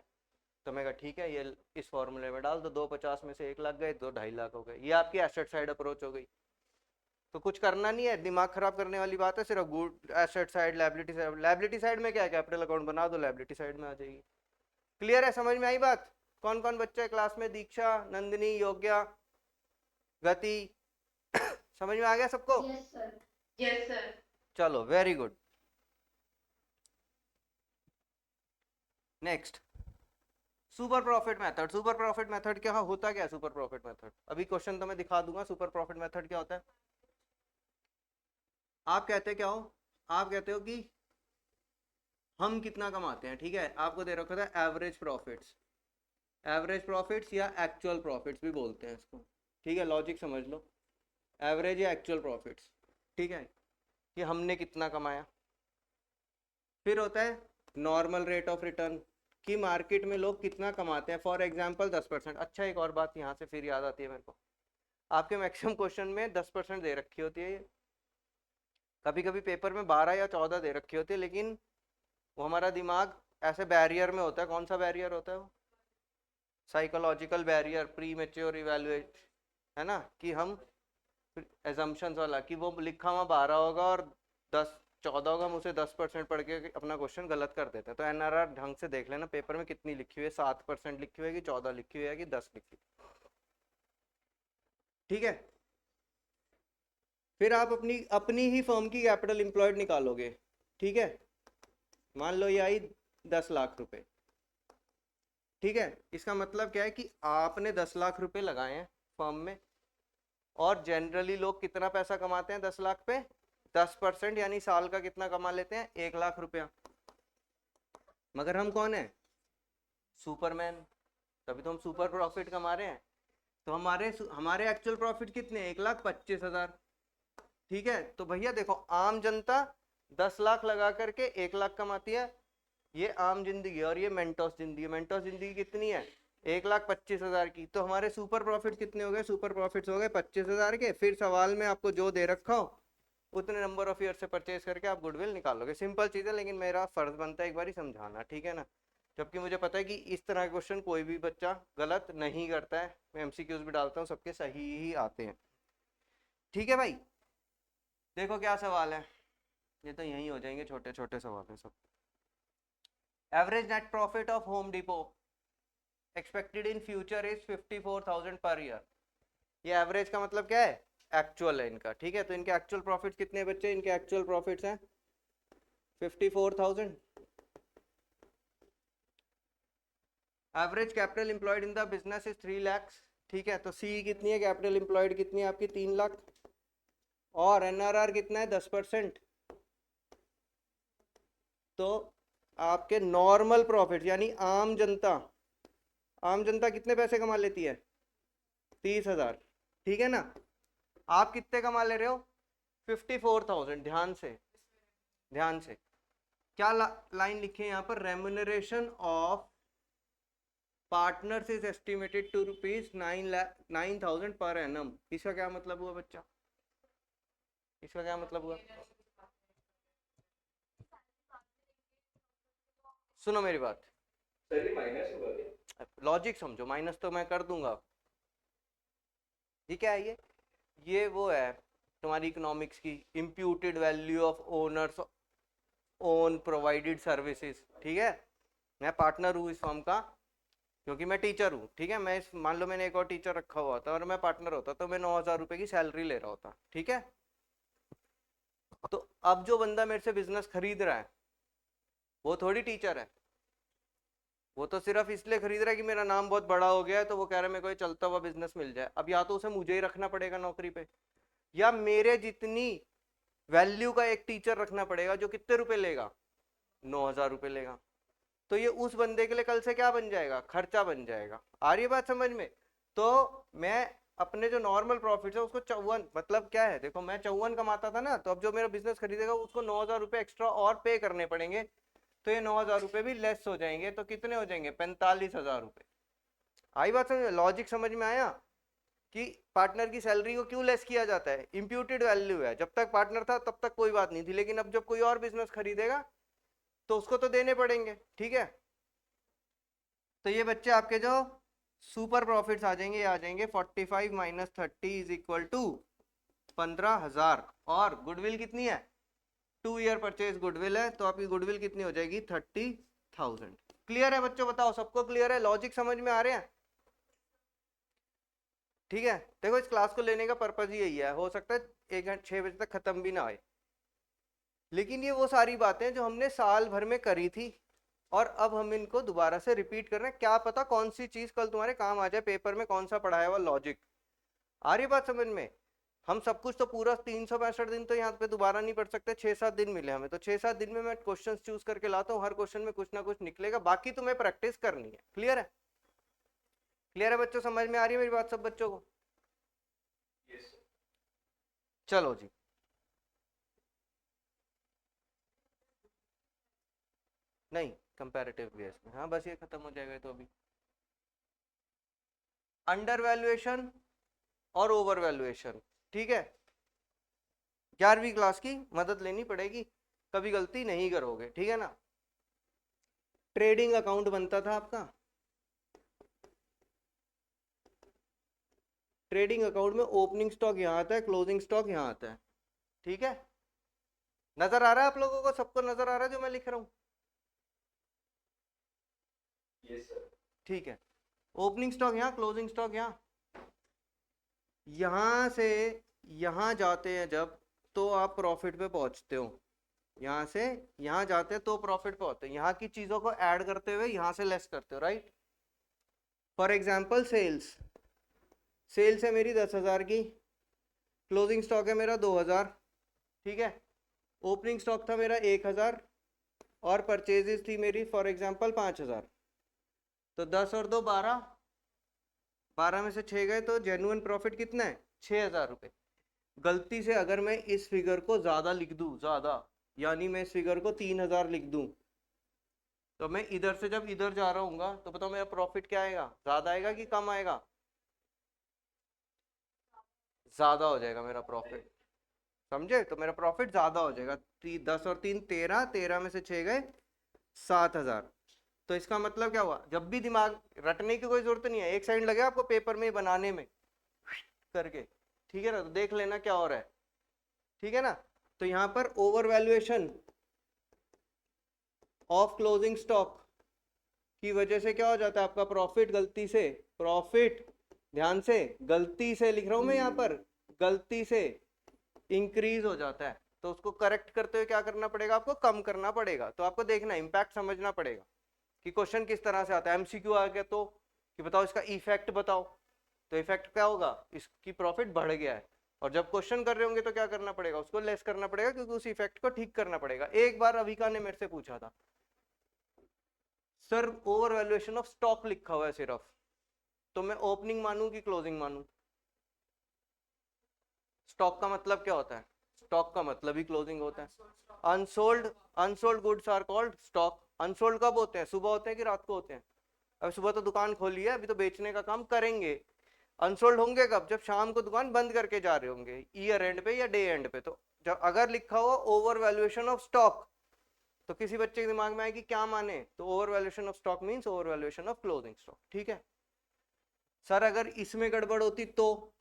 तो मैं कहा ठीक है ये इस फॉर्मूले में डाल दो, 250 में से 1,00,000 गए, 2,50,000 हो गए। ये आपकी एसेट साइड अप्रोच हो गई। तो कुछ करना नहीं है, दिमाग खराब करने वाली बात है, सिर्फ good asset side, liability side, liability side में क्या है, कैपिटल अकाउंट बना दो, लायबिलिटी साइड में आ जाएगी। क्लियर है, समझ में आई बात। कौन कौन बच्चे क्लास में, दीक्षा, नंदिनी, योग्या, गति, समझ में आ गया सबको, यस सर, यस सर। चलो very good. Next, super profit method. Super profit method क्या होता, क्या सुपर प्रॉफिट मेथड, अभी क्वेश्चन तो मैं दिखा दूंगा। सुपर प्रॉफिट मेथड क्या होता है, आप कहते क्या हो, आप कहते हो कि हम कितना कमाते हैं, ठीक है, आपको दे रखा था एवरेज प्रॉफिट्स, एवरेज प्रॉफिट्स या एक्चुअल प्रॉफिट्स भी बोलते हैं इसको, ठीक है, लॉजिक समझ लो, एवरेज या एक्चुअल प्रॉफिट्स, ठीक है, कि हमने कितना कमाया, फिर होता है नॉर्मल रेट ऑफ रिटर्न, कि मार्केट में लोग कितना कमाते हैं, फॉर एग्जांपल 10%। अच्छा, एक और बात यहाँ से फिर याद आती है मेरे को, आपके मैक्सिमम क्वेश्चन में 10% दे रखी होती है, कभी कभी पेपर में 12 या 14 दे रखी होती है, लेकिन वो हमारा दिमाग ऐसे बैरियर में होता है। कौन सा बैरियर होता है वो? Psychological barrier, pre mature evaluate, है ना, कि हम एजम्पशंस वाला, कि वो लिखा हुआ 12 होगा और 10 14 होगा, हम उसे 10% पढ़ के अपना क्वेश्चन गलत कर देते हैं। तो एनआरआर ढंग से देख लेना पेपर में कितनी लिखी हुई है, 7% लिखी हुई है कि 14 लिखी हुई है कि 10 लिखी हुई है। ठीक है, फिर आप अपनी अपनी ही फर्म की कैपिटल एम्प्लॉयड निकालोगे। ठीक है, मान लो ये आई 10 लाख रुपए। ठीक है, इसका मतलब क्या है कि आपने 10 लाख रुपए लगाए हैं फर्म में, और जनरली लोग कितना पैसा कमाते हैं 10 लाख पे? 10%, यानी साल का कितना कमा लेते हैं? 1 लाख रुपया। मगर हम कौन है? सुपरमैन, तभी तो हम सुपर प्रॉफिट कमा रहे हैं। तो हमारे हमारे एक्चुअल प्रॉफिट कितने? 1,25,000। ठीक है, तो भैया देखो, आम जनता 10 लाख लगा करके 1 लाख कमाती है, ये आम जिंदगी। और ये मेंटोस जिंदगी, मेंटोस जिंदगी कितनी है? 1,25,000 की। तो हमारे सुपर प्रॉफिट कितने हो गए? सुपर प्रॉफिट्स हो गए 25,000 के। फिर सवाल में आपको जो दे रखा हो उतने नंबर ऑफ ईयर से परचेज करके आप गुडविल निकालोगे। सिंपल चीज है, लेकिन मेरा फर्ज बनता है एक बार समझाना, ठीक है ना। जबकि मुझे पता है कि इस तरह के क्वेश्चन कोई भी बच्चा गलत नहीं करता है, मैं एमसीक्यूज भी डालता हूँ, सबके सही ही आते हैं। ठीक है भाई, देखो क्या सवाल है, ये तो यही हो जाएंगे छोटे छोटे सवाल है सब। Average net profit of home depot expected in future is 54,000 per year. ये एवरेज का मतलब क्या है? एक्चुअल है इनका। ठीक है, तो इनके एक्चुअल प्रॉफिट कितने बच्चे? इनके एक्चुअल प्रॉफिट्स हैं 54,000। Average capital employed in the business is 3 lakhs। ठीक है, तो सी कितनी है? कैपिटल एम्प्लॉयड कितनी है आपकी? 3 लाख। और एनआरआर कितना है? 10%। तो आपके नॉर्मल प्रॉफिट यानी आम जनता, आम जनता कितने पैसे कमा लेती है? 30,000। ठीक है ना, आप कितने कमा ले रहे हो? 54,000। ध्यान से, ध्यान से, क्या लाइन लिखी है यहाँ पर? Remuneration of partners is estimated to rupees 9,000 per annum. इसका क्या मतलब हुआ बच्चा? इसका क्या मतलब हुआ? सुनो मेरी बात, लॉजिक समझो, माइनस तो मैं कर दूंगा। ये क्या है? ये वो है तुम्हारी इकोनॉमिक्स की imputed value of owners own provided services. ठीक है, मैं पार्टनर हूँ इस फर्म का क्योंकि मैं टीचर हूँ। ठीक है, मैं इस, मान लो मैंने एक और टीचर रखा हुआ था और मैं पार्टनर होता तो मैं 9,000 रुपए की सैलरी ले रहा होता। ठीक है, तो अब जो बंदा मेरे से बिजनेस खरीद रहा है वो थोड़ी टीचर है, वो तो सिर्फ इसलिए खरीद रहा है कि मेरा नाम बहुत बड़ा हो गया है, तो वो कह रहा है मेरे को चलता हुआ बिजनेस मिल जाए। अब या तो उसे मुझे ही रखना पड़ेगा नौकरी पे, या मेरे जितनी वैल्यू का एक टीचर रखना पड़ेगा जो कितने रुपए लेगा? 9,000 रुपए लेगा। तो ये उस बंदे के लिए कल से क्या बन जाएगा? खर्चा बन जाएगा। आ रही है बात समझ में? तो मैं अपने जो नॉर्मल प्रॉफिट है उसको 54, मतलब क्या है देखो, मैं 54 कमाता था ना, तो अब जो मेरा बिजनेस खरीदेगा उसको 9,000 रुपए एक्स्ट्रा और पे करने पड़ेंगे। तो ये 9,000 रुपए भी लेस हो जाएंगे, तो कितने हो जाएंगे? 45,000 रुपए। आई बात समझ में? लॉजिक समझ में आया कि पार्टनर की सैलरी को क्यों लेस किया जाता है? इंप्यूटेड वैल्यू है, जब तक पार्टनर था तब तक कोई बात नहीं थी, लेकिन अब जब कोई और बिजनेस खरीदेगा तो उसको तो देने पड़ेंगे। ठीक है, तो ये बच्चे आपके जो सुपर प्रॉफिट्स आ जाएंगे, आ जाएंगे 45 माइनस 30 इज इक्वल टू 15,000। और गुडविल कितनी है? 2 ईयर परचेज गुडविल है, तो आपकी गुडविल कितनी हो जाएगी? 30,000। क्लियर है बच्चों? बताओ, सबको क्लियर है? लॉजिक समझ में आ रहे हैं? ठीक है, देखो इस क्लास को लेने का पर्पज ही यही है, हो सकता है 6 बजे तक खत्म भी ना आए, लेकिन ये वो सारी बातें जो हमने साल भर में करी थी और अब हम इनको दोबारा से रिपीट कर रहे हैं। क्या पता कौन सी चीज कल तुम्हारे काम आ जाए पेपर में, कौन सा पढ़ाया हुआ लॉजिक। आ रही बात समझ में? हम सब कुछ तो पूरा 365 दिन तो यहाँ पे दोबारा नहीं पढ़ सकते, 6-7 दिन मिले हमें, तो 6-7 दिन में मैं क्वेश्चन चूज करके लाता हूँ, हर क्वेश्चन में कुछ ना कुछ निकलेगा, बाकी तुम्हें प्रैक्टिस करनी है। क्लियर है? क्लियर है बच्चों? समझ में आ रही है मेरी बात सब बच्चों को? चलो जी, नहीं, कंपैरेटिव बेस में। हाँ बस ये खत्म हो जाएगा। तो अभी अंडर वैल्यूएशन और ओवर वैल्यूएशन, ठीक है, 11वीं क्लास की मदद लेनी पड़ेगी, कभी गलती नहीं करोगे, ठीक है ना। ट्रेडिंग अकाउंट बनता था आपका, ट्रेडिंग अकाउंट में ओपनिंग स्टॉक यहाँ आता है, क्लोजिंग स्टॉक यहाँ आता है, ठीक है। नजर आ रहा है आप लोगों को, सबको नजर आ रहा है जो मैं लिख रहा हूँ? Yes sir. ठीक है। ओपनिंग स्टॉक यहाँ, क्लोजिंग स्टॉक यहाँ, यहाँ से यहाँ जाते हैं जब, तो आप प्रॉफिट पे पहुंचते हो। यहाँ से यहाँ जाते हैं तो प्रॉफिट पे होते हैं, यहाँ की चीजों को ऐड करते हुए यहाँ से लेस करते हो, right. For example sales, sales है मेरी 10,000 की, क्लोजिंग स्टॉक है मेरा 2,000, ठीक है। ओपनिंग स्टॉक था मेरा 1,000 और परचेजेस थी मेरी फॉर एग्जांपल 5,000। तो 10 और 2 12, 12 में से 6 गए, तो जेन्युइन प्रॉफिट कितना है? 6,000 रुपये। गलती से अगर मैं इस फिगर को ज़्यादा लिख दूँ, ज़्यादा यानी मैं इस फिगर को 3,000 लिख दूँ, तो मैं इधर से जब इधर जा रहा हूँ तो बताओ मेरा प्रॉफिट क्या आएगा? ज़्यादा आएगा कि कम आएगा? ज़्यादा हो जाएगा मेरा प्रॉफिट, समझे? तो मेरा प्रॉफिट ज्यादा हो जाएगा। 10 और 3 13, 13 में से 6 गए 7,000। तो इसका मतलब क्या हुआ? जब भी दिमाग रटने की कोई जरूरत नहीं है, एक साइड लगे आपको पेपर में बनाने में करके, ठीक है ना, तो देख लेना क्या हो रहा है, ठीक है ना। तो यहाँ पर over valuation of closing stock की वजह से क्या हो जाता है आपका प्रॉफिट? गलती से प्रॉफिट, ध्यान से, गलती से लिख रहा हूं मैं यहाँ पर, गलती से इंक्रीज हो जाता है। तो उसको करेक्ट करते हुए क्या करना पड़ेगा? आपको कम करना पड़ेगा। तो आपको देखना, इंपैक्ट समझना पड़ेगा कि क्वेश्चन किस तरह से आता है। एमसीक्यू आ गया तो कि बताओ इसका इफेक्ट बताओ, तो इफेक्ट क्या होगा? इसकी प्रॉफिट बढ़ गया है। और जब क्वेश्चन कर रहे होंगे तो क्या करना पड़ेगा? उसको लेस करना पड़ेगा, क्योंकि उस इफेक्ट को ठीक करना पड़ेगा। एक बार अविका ने मेरे से पूछा था, sir over valuation of stock लिखा हुआ है सिर्फ, तो मैं ओपनिंग मानूं कि क्लोजिंग मानूं? स्टॉक का मतलब क्या होता है? स्टॉक का मतलब ही क्लोजिंग होता है। Unsold, unsold goods are called stock. Unsold कब होते हैं? सुबह होते हैं कि रात को होते हैं? अब सुबह तो दुकान खोली है, अभी तो बेचने का काम करेंगे। अनसोल्ड होंगे कब? जब शाम को दुकान बंद करके जा रहे होंगे, ईयर एंड पे या डे एंड पे। तो जब अगर लिखा हुआ ओवर वैल्यूएशन ऑफ स्टॉक, तो किसी बच्चे के दिमाग में आएगी क्या माने? तो over valuation of stock means over valuation of closing stock, ठीक है। सर अगर इसमें गड़बड़ होती तो,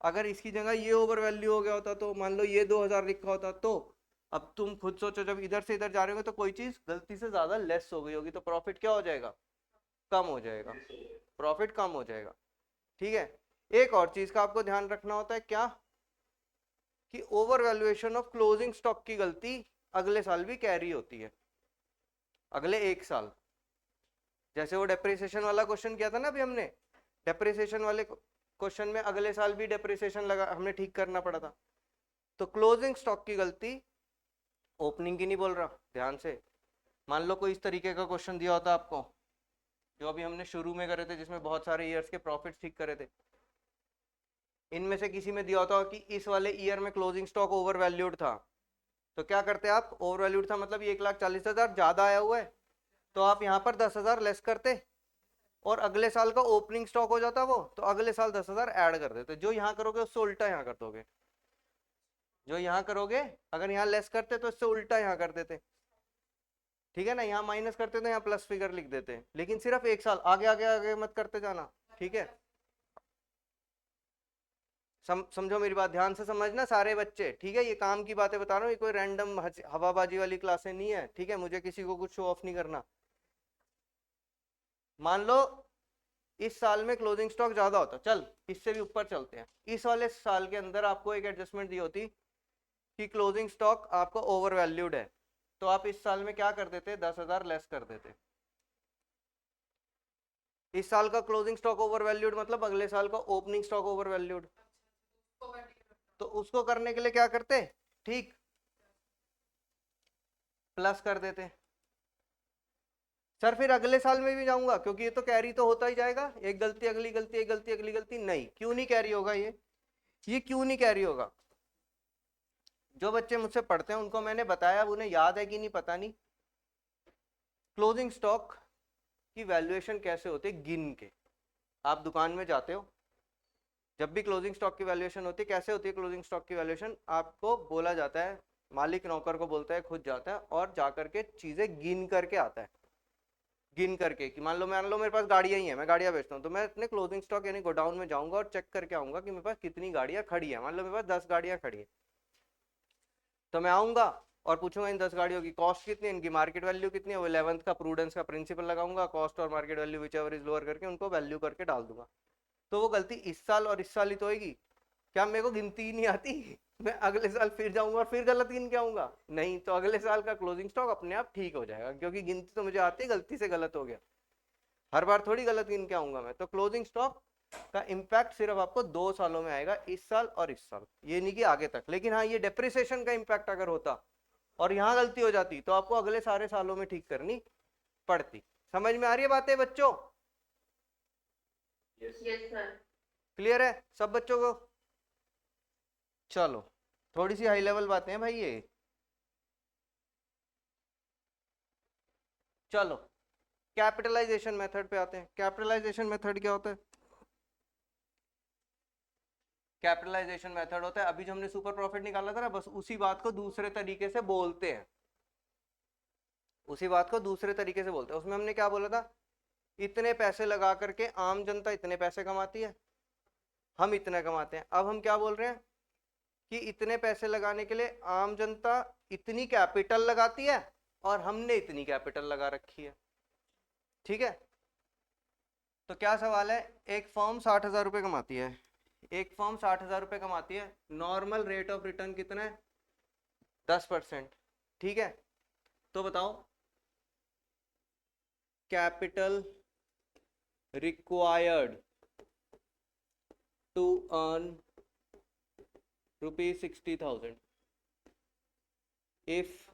अगर इसकी जगह ये ओवर वैल्यू हो गया होता, तो मान लो ये 2,000 लिखा होता, तो अब तुम खुद सोचो, जब इधर से इधर जा रहे हो तो कोई चीज गलती से ज्यादा लेस हो गई होगी, तो प्रॉफिट क्या हो जाएगा? कम हो जाएगा, प्रॉफिट कम हो जाएगा, ठीक है। एक और चीज का आपको ध्यान रखना होता है, क्या? कि over valuation of closing stock की गलती अगले साल भी कैरी होती है, अगले एक साल। जैसे वो डेप्रिसिएशन वाला क्वेश्चन किया था ना अभी हमने, डेप्रिसिएशन वाले क्वेश्चन में अगले साल भी डेप्रिसिएशन लगा, हमने ठीक करना पड़ा था। तो क्लोजिंग स्टॉक की गलती, ओपनिंग की नहीं बोल रहा, ध्यान से। मान लो कोई इस तरीके का क्वेश्चन दिया होता आपको, जो अभी हमने शुरू में करे थे, जिसमें बहुत सारे ईयर्स के प्रॉफिट ठीक करे थे। इनमें से किसी में दिया होता कि इस वाले ईयर में क्लोजिंग स्टॉक ओवर वैल्यूड था, तो क्या करते आप? ओवर वैल्यूड था मतलब 1,40,000 ज्यादा आया हुआ है, तो आप यहाँ पर 10,000 लेस करते और अगले साल का ओपनिंग स्टॉक हो जाता वो, तो अगले साल 10,000 ऐड कर देते। जो यहाँ करोगे उससे उल्टा यहाँ कर दोगे, जो यहाँ करोगे, अगर यहाँ लेस करते तो इससे उल्टा यहाँ कर देते, ठीक है ना। यहाँ माइनस करते तो यहाँ प्लस फिगर लिख देते, लेकिन सिर्फ एक साल, आगे आगे आगे मत करते जाना, ठीक है। समझो मेरी बात, ध्यान से समझना सारे बच्चे, ठीक है। ये काम की बातें बता रहा हूँ, ये कोई रैंडम हवाबाजी वाली क्लासें नहीं है, ठीक है। मुझे किसी को कुछ शो ऑफ नहीं करना। मान लो इस साल में क्लोजिंग स्टॉक ज्यादा होता, चल इससे भी ऊपर चलते हैं, इस वाले साल के अंदर आपको एक एडजस्टमेंट दी होती कि क्लोजिंग स्टॉक आपको ओवर वैल्यूड है, तो आप इस साल में क्या कर देते? 10,000 लेस कर देते। इस साल का क्लोजिंग स्टॉक ओवर वैल्यूड मतलब अगले साल का ओपनिंग स्टॉक ओवर वैल्यूड, तो उसको करने के लिए क्या करते? ठीक, प्लस कर देते। सर फिर अगले साल में भी जाऊंगा, क्योंकि ये तो कैरी तो होता ही जाएगा, एक गलती अगली गलती, एक गलती अगली गलती। नहीं, क्यों नहीं कैरी होगा ये क्यों नहीं कैरी होगा? जो बच्चे मुझसे पढ़ते हैं उनको मैंने बताया, अब उन्हें याद है कि नहीं पता नहीं, क्लोजिंग स्टॉक की वैल्यूएशन कैसे होती है? गिन के। आप दुकान में जाते हो, जब भी क्लोजिंग स्टॉक की वैल्यूएशन होती है, कैसे होती है क्लोजिंग स्टॉक की वैल्यूएशन? आपको बोला जाता है, मालिक नौकर को बोलता है, खुद जाता है और जाकर के चीजें गिन करके आता है। गिन करके कि मान लो मेरे पास गाड़ियां ही हैं, मैं गाड़ियां बेचता हूँ, तो मैं अपने क्लोजिंग स्टॉक यानी गोडाउन में जाऊंगा और चेक करके आऊंगा कि मेरे पास कितनी गाड़ियां खड़ी है। मान लो मेरे पास 10 गाड़ियां खड़ी है, तो मैं आऊंगा और पूछूंगा इन 10 गाड़ियों की कॉस्ट कितनी है, इनकी मार्केट वैल्यू कितनी है। वो 11th का प्रूडेंस का प्रिंसिपल लगाऊंगा, कॉस्ट और market value which ever is lower करके उनको वैल्यू करके डाल दूंगा। तो वो गलती इस साल और इस साल ही तो होगी, क्या मेरे को गिनती ही नहीं आती? मैं अगले साल फिर जाऊंगा और फिर गलत गिन के आऊंगा? नहीं, तो अगले साल का क्लोजिंग स्टॉक अपने आप ठीक हो जाएगा, क्योंकि गिनती तो मुझे आती है, गलती से गलत हो गया, हर बार थोड़ी गलत गिन के आऊंगा मैं। तो क्लोजिंग स्टॉक का इम्पैक्ट सिर्फ आपको 2 सालों में आएगा, इस साल और इस साल, ये नहीं कि आगे तक। लेकिन हाँ, ये डेप्रिसिएशन का इम्पैक्ट अगर होता और यहाँ गलती हो जाती तो आपको अगले सारे सालों में ठीक करनी पड़ती। समझ में आ रही है बातें बच्चों? Yes, sir. क्लियर है सब बच्चों को? चलो, थोड़ी सी हाई लेवल बातें हैं भाई ये। चलो कैपिटलाइजेशन मेथड पे आते हैं। कैपिटलाइजेशन मेथड क्या होता है? कैपिटलाइजेशन मेथड होता है, अभी जो हमने सुपर प्रॉफिट निकाला था ना, बस उसी बात को दूसरे तरीके से बोलते हैं, उसी बात को दूसरे तरीके से बोलते हैं। उसमें हमने क्या बोला था? इतने पैसे लगा करके आम जनता इतने पैसे कमाती है, हम इतने कमाते हैं। अब हम क्या बोल रहे हैं कि इतने पैसे लगाने के लिए आम जनता इतनी कैपिटल लगाती है और हमने इतनी कैपिटल लगा रखी है। ठीक है, तो क्या सवाल है? एक फर्म 60,000 रुपये कमाती है, एक फर्म 60,000 रुपये कमाती है, नॉर्मल रेट ऑफ रिटर्न कितना है? 10%। ठीक है, तो बताओ capital required to earn ₹60,000 if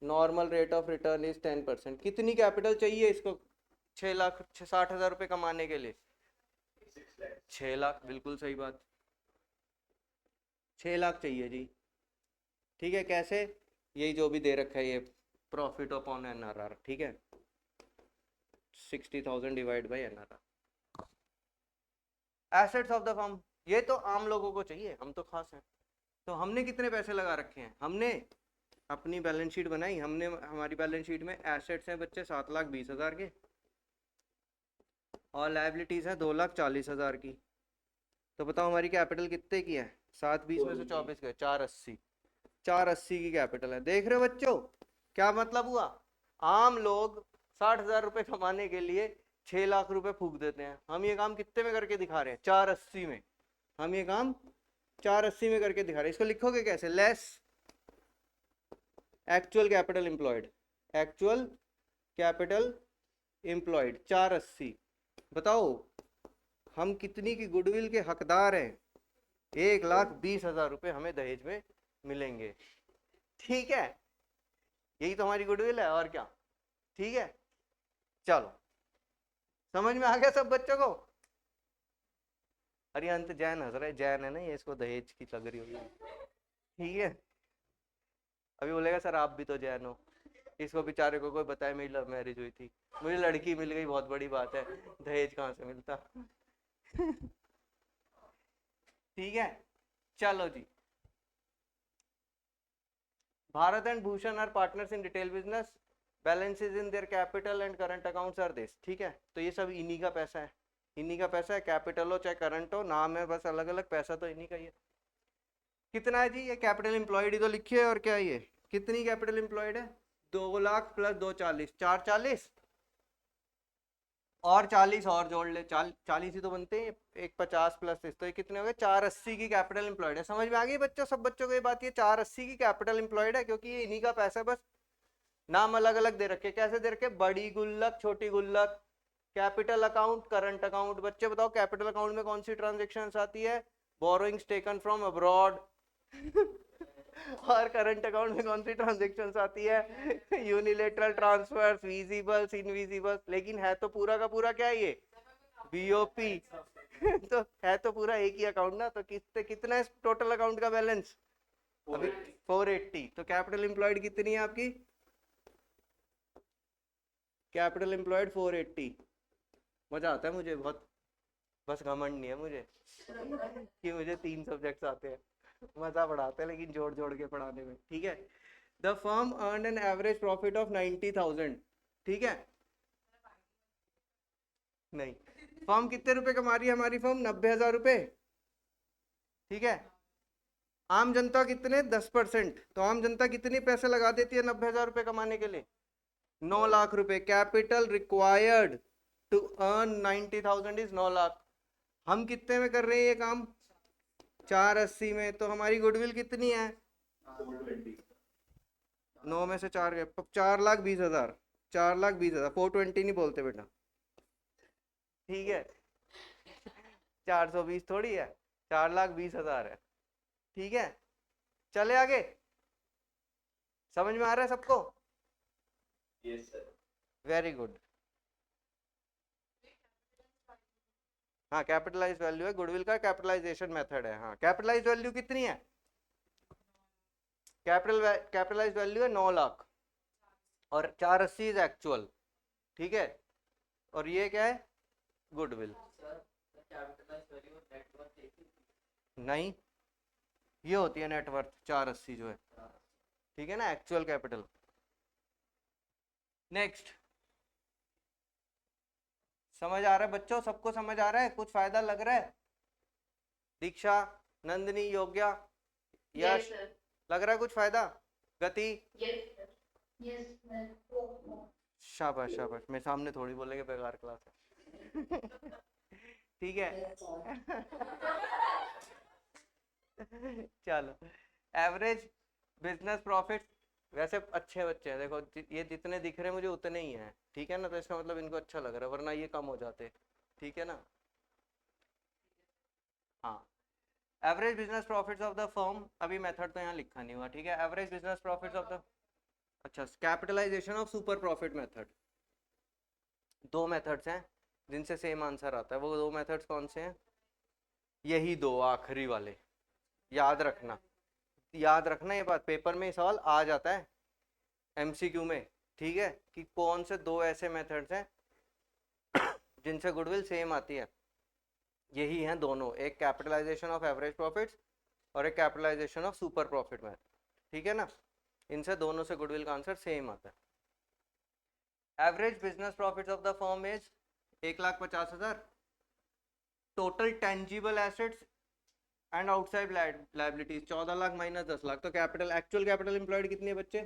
normal rate of return is 10%। कितनी कैपिटल चाहिए इसको 60,000 रुपये कमाने के लिए? 6 लाख, बिल्कुल सही बात, 6 लाख चाहिए जी। ठीक है, कैसे? यही जो भी दे रखा है ये प्रॉफिट अपॉन NRR। ठीक है, 60,000 divide by NRR। Assets of the firm, ये तो आम लोगों को चाहिए, हम तो खास हैं। तो हमने कितने पैसे लगा रखे हैं? हमने अपनी बैलेंस शीट बनाई, हमने हमारी बैलेंस शीट में एसेट्स हैं बच्चे 7,20,000 के और लायबिलिटीज है 2,40,000 की। तो बताओ हमारी कैपिटल कितने की है? 7,20 में से 24 गए, 480। 480 की कैपिटल है। देख रहे हो बच्चों क्या मतलब हुआ? आम लोग 60,000 रुपये कमाने के लिए 6 लाख रुपए फूक देते हैं। हम ये काम कितने में करके दिखा रहे हैं? 480 में। हम ये काम 480 में करके दिखा रहे हैं। इसको लिखोगे कैसे? Less actual capital employed, actual capital employed 480। बताओ हम कितनी की गुडविल के हकदार हैं? 1,20,000 रुपये हमें दहेज में मिलेंगे। ठीक है, यही तो हमारी गुडविल है और क्या। ठीक है, चलो समझ में आ गया सब बच्चों को? अरिहंत जैन हंस रहे, जैन है ना ये, इसको दहेज की लग रही होगी। ठीक है, अभी बोलेगा सर आप भी तो जैन हो। इसको बेचारे को कोई बताए मेरी लव मैरिज हुई थी, मुझे लड़की मिल गई, बहुत बड़ी बात है, दहेज कहाँ से मिलता? ठीक है, चलो जी। Bharat and Bhushan are partners in retail business, balances in their capital and current accounts are this. ठीक है, तो ये सब इन्हीं का पैसा है, इन्हीं का पैसा है, कैपिटल हो चाहे करंट हो, नाम है बस अलग अलग, पैसा तो इन्हीं का ही है। कितना है जी? ये कैपिटल एम्प्लॉयड ही तो लिखिए, और क्या ये कितनी कैपिटल एम्प्लॉयड है? 2 लाख प्लस 240, 440 और 40 और जोड़ ले, 40 ही तो बनते हैं, एक 50 प्लस इस, तो ये कितने हो गए? 480 की कैपिटल एम्प्लॉयड है। समझ में आ गई बच्चों, सब बच्चों को ये बात? ये 480 की कैपिटल एम्प्लॉयड है, क्योंकि ये इन्हीं का पैसा है, बस नाम अलग अलग दे रखे। कैसे दे रखे? बड़ी गुल्लक, छोटी गुल्लक, कैपिटल अकाउंट, करंट अकाउंट। बच्चे बताओ कैपिटल अकाउंट में कौन सी ट्रांजेक्शन आती है? Borrowings taken from abroad. और करंट अकाउंट में कौन सी ट्रांजेक्शन आती है? Unilateral transfers, visibles, invisibles. लेकिन है तो पूरा का पूरा क्या है ये? बीओपी। तो है तो पूरा एक ही अकाउंट ना। तो कितना है टोटल अकाउंट का बैलेंस? अभी 480। तो कैपिटल एम्प्लॉयड कितनी है आपकी? Capital employed 480। मजा आता है मुझे बहुत, बस घमंड नहीं है मुझे कि मुझे 3 सब्जेक्ट्स आते हैं, मजा पढ़ाते हैं लेकिन जोड़ जोड़ के पढ़ाने में, ठीक है। The firm earn an average profit of 90,000, ठीक है। नहीं, फर्म कितने रुपए कमा रही है हमारी फर्म? 90,000 रुपए, ठीक है। आम जनता कितने? 10%। तो आम जनता कितनी पैसे लगा देती है 90,000 रुपए कमाने के लिए? 9 लाख रुपए। Capital required to earn 90,000 is 9 lakh. हम कितने में कर रहे हैं ये काम? 480 में। तो हमारी गुडविल कितनी है? 9 में से 4 गए, 4,20,000। 4,20,000, 420 नहीं बोलते बेटा, ठीक है। 420 थोड़ी है, 4,20,000 है, ठीक है। चले आगे, समझ में आ रहा है सबको? Yes sir. Very good. हाँ, कैपिटलाइज वैल्यू है गुडविल का, कैपिटलाइजेशन मेथड है। हाँ, कैपिटलाइज वैल्यू कितनी है? कैपिटलाइज वैल्यू है 9 लाख और 480 इज एक्चुअल, ठीक है। और ये क्या है? गुडविल। नहीं, ये होती है नेटवर्थ 480 जो है, ठीक है ना, एक्चुअल कैपिटल। नेक्स्ट, समझ आ रहा है बच्चों? सबको समझ आ रहा है? कुछ फायदा लग रहा है? दीक्षा, नंदिनी, योग्या, Yes, यश, sir. लग रहा है कुछ फायदा? गति, Yes, sir. Yes, sir. शाबाश शाबाश। मेरे सामने थोड़ी बोलेंगे बेकार क्लास है ठीक है चलो, एवरेज बिजनेस प्रॉफिट, वैसे अच्छे बच्चे हैं, देखो ये जितने दिख रहे हैं मुझे उतने ही हैं, ठीक है ना। तो इसका मतलब इनको अच्छा लग रहा है, वरना ये कम हो जाते, ठीक है ना। हाँ, average business profits of the firm, अभी मेथड तो यहाँ लिखा नहीं हुआ, ठीक है। Average business profits of the, अच्छा, capitalisation of super profit method. 2 methods हैं जिनसे सेम आंसर आता है। वो 2 मेथड्स कौन से हैं? यही 2 आखिरी वाले, याद रखना। याद रखना ये बात, पेपर में सवाल आ जाता है एमसीक्यू में, ठीक है, कि कौन से 2 ऐसे मेथड्स हैं जिनसे गुडविल सेम आती है। यही हैं दोनों, एक कैपिटलाइजेशन ऑफ एवरेज प्रॉफिट्स और एक capitalization of super profit method, ठीक है ना। इनसे दोनों से गुडविल का आंसर सेम आता है। Average business profits of the firm is 1,50,000। Total tangible assets and outside liabilities 14 lakh minus 10 lakh. तो कैपिटल, एक्चुअल कैपिटल एम्प्लॉयड कितनी है बच्चे?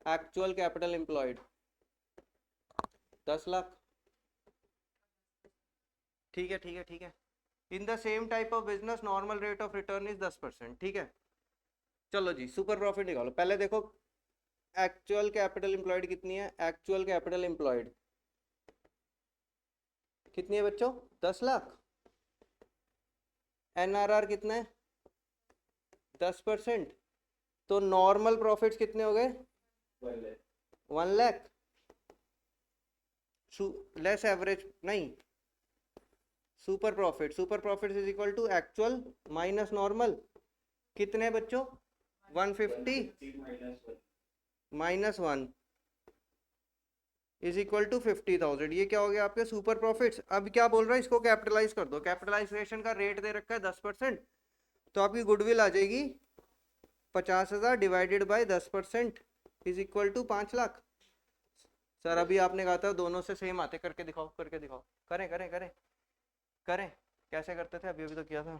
एक्चुअल कैपिटल एम्प्लॉयड 10 लाख, ठीक है, ठीक है, ठीक है। In the same type of business normal rate of return is 10%, ठीक है। चलो जी, सुपर प्रॉफिट निकालो। पहले देखो एक्चुअल कैपिटल एम्प्लॉयड कितनी है? एक्चुअल कैपिटल एम्प्लॉयड कितनी है बच्चों? 10 लाख। एनआरआर कितना है? 10%। तो नॉर्मल प्रॉफिट्स कितने हो गए? 1 लाख लेस एवरेज, नहीं, super profit. Super profit is equal to actual minus normal. कितने बच्चों? 150 माइनस 1 इज इक्वल टू 50,000। ये क्या हो गया आपके सुपर प्रॉफिट्स। अब क्या बोल रहा है, इसको कैपिटलाइज कर दो। कैपिटलाइजेशन का रेट दे रखा है 10%, तो आपकी गुडविल आ जाएगी 50,000 divided by 10% is equal to 5 lakh. Sir अभी आपने कहा था दोनों से सेम आते, करके दिखाओ, करके दिखाओ। करें करें करें करें, कैसे करते थे? अभी अभी तो किया था।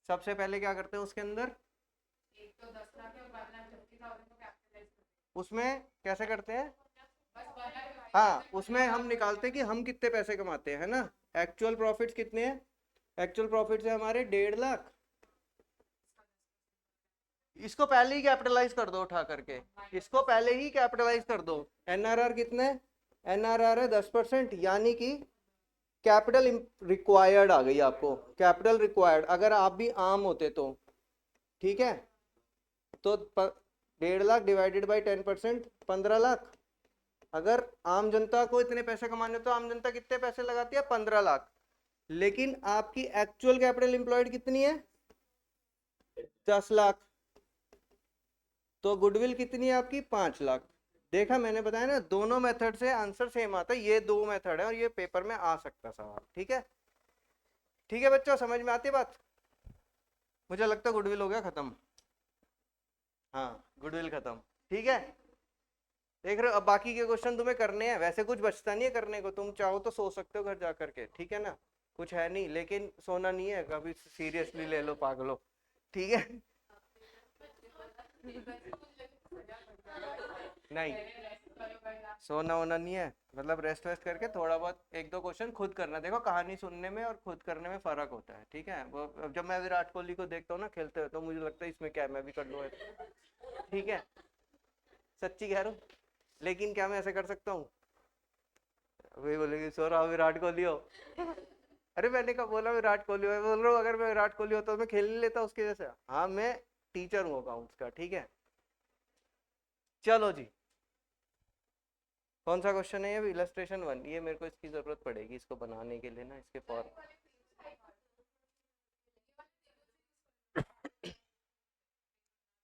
सबसे पहले क्या करते हैं उसके अंदर? एक तो 10 लाख है और 50,000 को कैपिटलाइज करते उसमें कैसे करते हैं? हैं। बस 1 लाख। हाँ, उसमें हम निकालते हैं कि हम कितने पैसे कमाते हैं ना। एक्चुअल प्रॉफिट्स कितने हैं? एक्चुअल प्रॉफिट्स है हमारे 1.5 लाख। इसको पहले ही कैपिटलाइज कर दो उठा करके, इसको पहले ही कैपिटलाइज कर दो। एनआरआर कितना है? एनआरआर है 10%, यानी कि कैपिटल रिक्वायर्ड आ गई आपको। कैपिटल रिक्वायर्ड अगर आप भी आम होते तो, ठीक है, तो 1.5 लाख डिवाइडेड बाई 10% 15 लाख। अगर आम जनता को इतने पैसे कमाने तो आम जनता कितने पैसे लगाती है? 15 लाख। लेकिन आपकी एक्चुअल कैपिटल एम्प्लॉयड कितनी है? 10 लाख। तो गुडविल कितनी है आपकी? 5 लाख देखा मैंने बताया ना, दोनों मेथड से आंसर सेम आता है, ये दो मेथड है और ये पेपर में आ सकता सवाल। ठीक है, ठीक है बच्चों, समझ में आती है बात? मुझे लगता है गुडविल हो गया खत्म। हाँ गुडविल खत्म। ठीक है, देख रहे हो, अब बाकी के क्वेश्चन तुम्हें करने हैं, वैसे कुछ बचता नहीं है करने को, तुम चाहो तो सो सकते हो घर जा करके, ठीक है ना, कुछ है नहीं, लेकिन सोना नहीं है, कभी सीरियसली ले लो पागलो। ठीक है नहीं, सोना वोना नहीं है, मतलब रेस्ट वेस्ट करके थोड़ा बहुत एक दो क्वेश्चन खुद करना। देखो कहानी सुनने में और खुद करने में फर्क होता है। ठीक है, वो अब जब मैं विराट कोहली को देखता हूँ ना खेलते हुए, तो मुझे लगता है इसमें क्या है, मैं भी कर लूँ। ठीक है, सच्ची कह रहा हूँ, लेकिन क्या मैं ऐसे कर सकता हूँ? वही बोलेगी सो रहा विराट कोहली हो। अरे मैंने कहा बोला विराट कोहली हो, मैं बोल रहा हूँ अगर मैं विराट कोहली होता तो मैं खेल नहीं लेता उसके जैसे। हाँ मैं टीचर हूँ अकाउंट्स का। ठीक है, चलो जी, कौन सा क्वेश्चन है ये? इलस्ट्रेशन 1, ये मेरे को इसकी जरूरत पड़ेगी इसको बनाने के लिए ना, इसके फॉर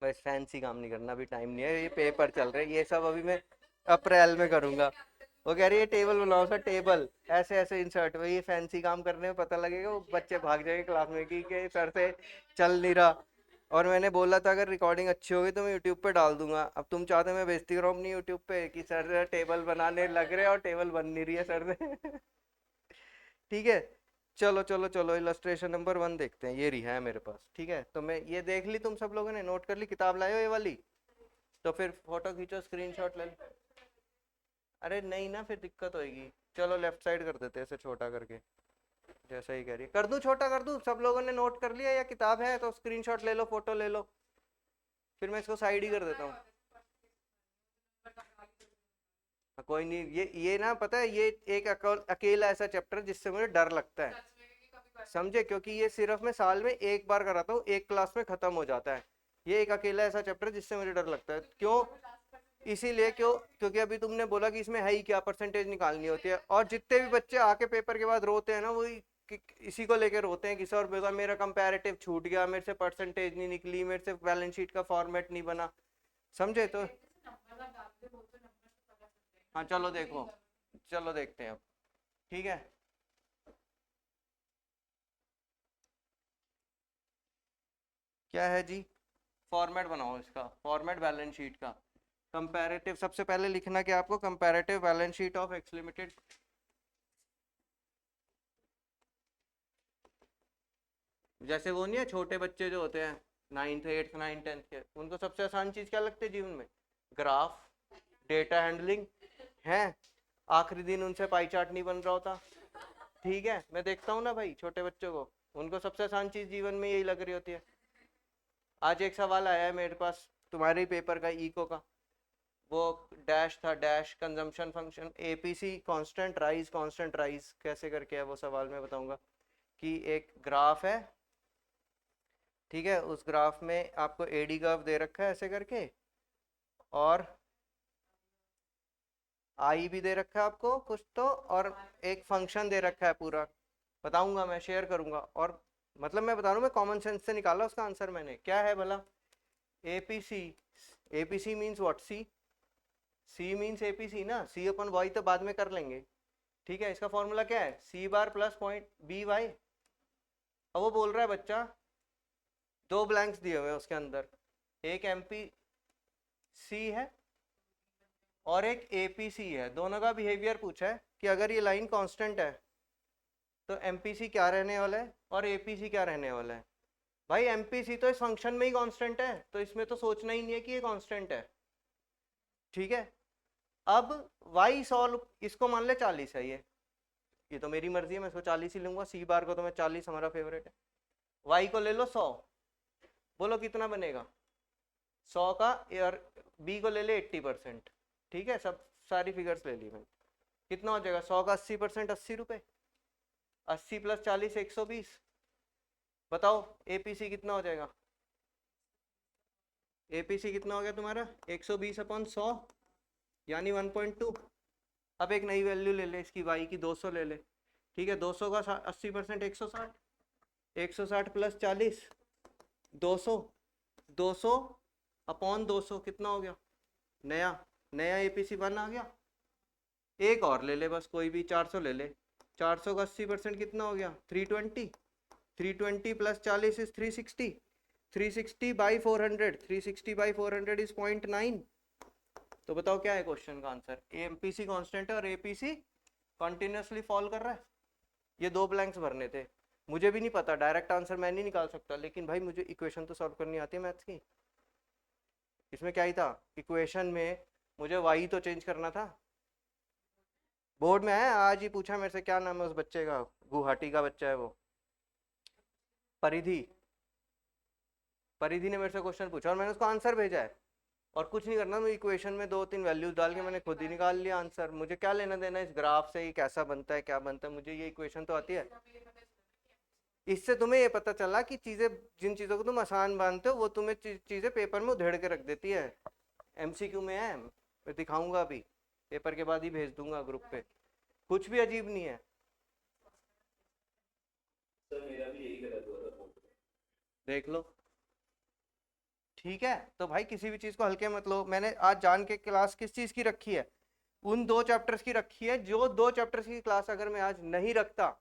बस फैंसी काम नहीं करना, अभी टाइम नहीं है, ये पेपर चल रहे हैं, ये सब अभी मैं अप्रैल में करूंगा। वो कह रही है टेबल बनाओ सर, टेबल ऐसे ऐसे इंसर्ट, वही फैंसी काम करने में पता लगेगा, वो बच्चे भाग जाएंगे क्लास में कि सर से चल नहीं रहा। और मैंने बोला था अगर रिकॉर्डिंग अच्छी होगी तो मैं यूट्यूब पे डाल दूंगा, अब तुम चाहते हो मैं बेइज्जती कराऊं अपनी यूट्यूब पे कि सर टेबल बनाने लग रहे हैं और टेबल बन नहीं रही है सर से। ठीक है, चलो चलो चलो, इलस्ट्रेशन नंबर 1 देखते हैं, ये रही है मेरे पास। ठीक है, तो मैं ये देख ली, तुम सब लोगों ने नोट कर ली, किताब लाए हो ये वाली? तो फिर फोटो खींचो, स्क्रीनशॉट ले लो। अरे नहीं ना, फिर दिक्कत होगी। चलो लेफ्ट साइड कर देते हैं इसे छोटा करके, जैसा ही कह रही है। कर दूं छोटा, कर दूं? सब लोगों ने नोट कर लिया या किताब है तो स्क्रीनशॉट ले लो, फोटो ले लो, फिर मैं इसको साइड ही कर देता हूँ। कोई नहीं, ये ना पता है, ये एक अकेला ऐसा चैप्टर है जिससे मुझे डर लगता है, समझे? क्योंकि ये सिर्फ मैं साल में एक बार कराता हूँ, एक क्लास में खत्म हो जाता है। ये एक अकेला ऐसा चैप्टर है जिससे मुझे डर लगता है। क्यों? इसीलिए क्योंकि अभी तुमने बोला कि इसमें है ही क्या, परसेंटेज निकालनी होती है, और जितने भी बच्चे आके पेपर के बाद रोते हैं ना, वही इसी को लेकर रोते हैं कि सर बेटा मेरा कंपैरेटिव छूट गया, मेरे से परसेंटेज नहीं निकली, मेरे से बैलेंस शीट का फॉर्मेट नहीं बना, समझे? तो हाँ चलो देखो, चलो देखते हैं अब। ठीक है, क्या है जी? फॉर्मेट बनाओ इसका, फॉर्मेट बैलेंस शीट का कंपैरेटिव। सबसे पहले लिखना क्या आपको? Comparative balance sheet of x limited. जैसे वो नहीं है छोटे बच्चे जो होते हैं 9th 8th 9th 10th के, उनको सबसे आसान चीज क्या लगती है जीवन में? ग्राफ, डेटा हैंडलिंग है। आखिरी दिन उनसे पाई चार्ट नहीं बन रहा होता। ठीक है, मैं देखता हूँ ना भाई छोटे बच्चों को, उनको सबसे आसान चीज जीवन में यही लग रही होती है। आज एक सवाल आया है मेरे पास तुम्हारे ही पेपर का, इको का, वो डैश था, dash consumption function APC constant rise कैसे करके है वो सवाल, मैं बताऊंगा। कि एक ग्राफ है, ठीक है, उस ग्राफ में आपको एडी कर्व दे रखा है ऐसे करके, और आई भी दे रखा है आपको कुछ तो, और एक फंक्शन दे रखा है पूरा, बताऊंगा मैं, शेयर करूंगा। और मतलब मैं बता रहा हूँ, मैं कॉमन सेंस से निकाला उसका आंसर मैंने, क्या है भला? APC, APC means what? C, C means APC ना, सी अपन वाई तो बाद में कर लेंगे। ठीक है, इसका फॉर्मूला क्या है? सी बार प्लस पॉइंट बी वाई। अब वो बोल रहा है बच्चा, दो ब्लैंक्स दिए हुए हैं उसके अंदर, एक एमपी सी है और एक एपीसी है, दोनों का बिहेवियर पूछा है कि अगर ये लाइन कांस्टेंट है तो एमपीसी क्या रहने वाला है और एपीसी क्या रहने वाला है। भाई एमपीसी तो इस फंक्शन में ही कांस्टेंट है, तो इसमें तो सोचना ही नहीं है कि ये कांस्टेंट है। ठीक है, अब वाई सॉल्व, इसको मान ले 40 है, ये तो मेरी मर्जी है, मैं इसको 40 ही लूंगा, सी बार को तो मैं 40 हमारा फेवरेट है। वाई को ले लो 100, बोलो कितना बनेगा? 100 का, और बी को ले ले 80%। ठीक है, सब सारी फिगर्स ले ली मैंने, कितना हो जाएगा? 100 का 80% 80 रुपए, 80 प्लस 40 120। बताओ एपीसी कितना हो जाएगा? एपीसी कितना हो गया तुम्हारा? 120/100 यानी 1.2। अब एक नई वैल्यू ले ले इसकी, वाई की 200 ले ले। ठीक है, 200 का 80% 160, 160 प्लस 40 200, 200/200 कितना हो गया नया? नया एपीसी 1 आ गया। एक और ले ले बस, कोई भी 400 ले ले। 400 का 80% कितना हो गया? 320। 320 plus 40 is 360। 360 by 400, 360 by 400 is 0.9। तो बताओ क्या है क्वेश्चन का आंसर? एमपीसी कांस्टेंट है और एपीसी कंटिन्यूअसली फॉल कर रहा है। ये दो ब्लैंक्स भरने थे। मुझे भी नहीं पता, डायरेक्ट आंसर मैं नहीं निकाल सकता, लेकिन भाई मुझे इक्वेशन तो सॉल्व करनी आती है मैथ्स की। इसमें क्या ही था, इक्वेशन में मुझे वाई तो चेंज करना था। बोर्ड में है, आज ही पूछा मेरे से क्या नाम है उस बच्चे का, गुवाहाटी का बच्चा है वो, परिधि। परिधि ने मेरे से क्वेश्चन पूछा और मैंने उसको आंसर भेजा है। और कुछ नहीं करना, मैं इक्वेशन में 2-3 वैल्यूज डाल के मैंने खुद ही निकाल लिया आंसर। मुझे क्या लेना देना इस ग्राफ से, ये कैसा बनता है क्या बनता है, मुझे ये इक्वेशन तो आती है। इससे तुम्हें ये पता चला कि चीजें, जिन चीजों को तुम आसान मानते हो वो तुम्हें चीजें पेपर में उधेड़ के रख देती है। एमसीक्यू में है, मैं दिखाऊंगा अभी, पेपर के बाद ही भेज दूंगा ग्रुप पे। कुछ भी अजीब नहीं है। सर मेरा भी यही गलत हुआ था बोर्ड में। देख लो, ठीक है। तो भाई किसी भी चीज को हल्के मत लो। मैंने आज जान के क्लास किस चीज की रखी है? उन 2 चैप्टर्स की रखी है। जो 2 चैप्टर्स की क्लास अगर मैं आज नहीं रखता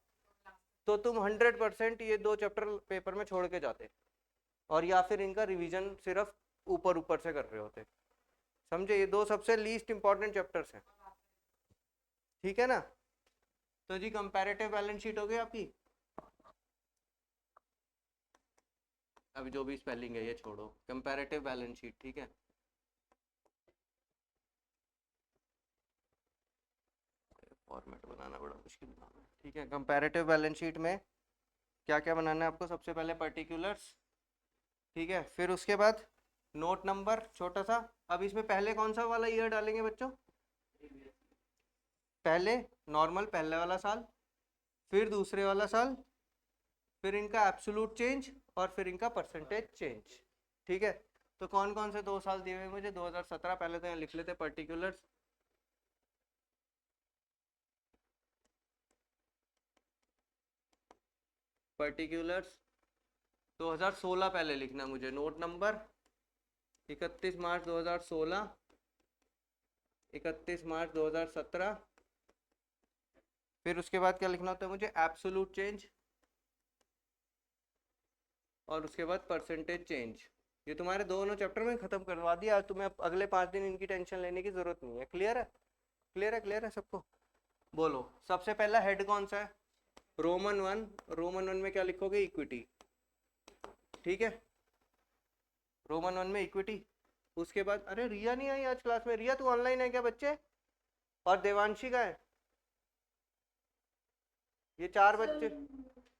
तो तुम 100% ये 2 चैप्टर पेपर में छोड़ के जाते, और या फिर इनका रिवीजन सिर्फ ऊपर ऊपर से कर रहे होते। समझे? ये 2 सबसे लीस्ट इंपॉर्टेंट चैप्टर्स हैं, ठीक है ना? तो जी कंपैरेटिव बैलेंस शीट हो गई आपकी। अभी जो भी स्पेलिंग है ये छोड़ो, कंपैरेटिव बैलेंस शीट, ठीक है। फॉर्मेट बनाना बड़ा मुश्किल काम है, ठीक है। कंपैरेटिव बैलेंस शीट में क्या क्या बनाना है आपको? सबसे पहले पर्टिकुलर्स, ठीक है। फिर उसके बाद नोट नंबर छोटा सा। अब इसमें पहले कौन सा वाला ईयर डालेंगे बच्चों? पहले नॉर्मल, पहले वाला साल, फिर दूसरे वाला साल, फिर इनका एब्सोल्यूट चेंज, और फिर इनका परसेंटेज चेंज, ठीक है। तो कौन कौन से 2 साल दिए हुए मुझे? 2017, पहले तो यहाँ लिख लेते पर्टिकुलर्स। पर्टिकुलर्स 2016 पहले लिखना मुझे। नोट नंबर 31 मार्च 2016, 31 मार्च 2017। फिर उसके बाद क्या लिखना होता है मुझे? एब्सोल्यूट चेंज, और उसके बाद परसेंटेज चेंज। ये तुम्हारे दोनों चैप्टर में खत्म करवा दिया। तुम्हें अब अगले 5 दिन इनकी टेंशन लेने की जरूरत नहीं है। क्लियर है? क्लियर है? क्लियर है सबको? बोलो, सबसे पहला हेड कौन सा है? रोमन 1। रोमन 1 में क्या लिखोगे? इक्विटी, ठीक है। रोमन 1 में इक्विटी। उसके बाद, अरे रिया नहीं आई आज क्लास में। रिया तू ऑनलाइन है क्या बच्चे? और देवांशी का है? ये 4 बच्चे,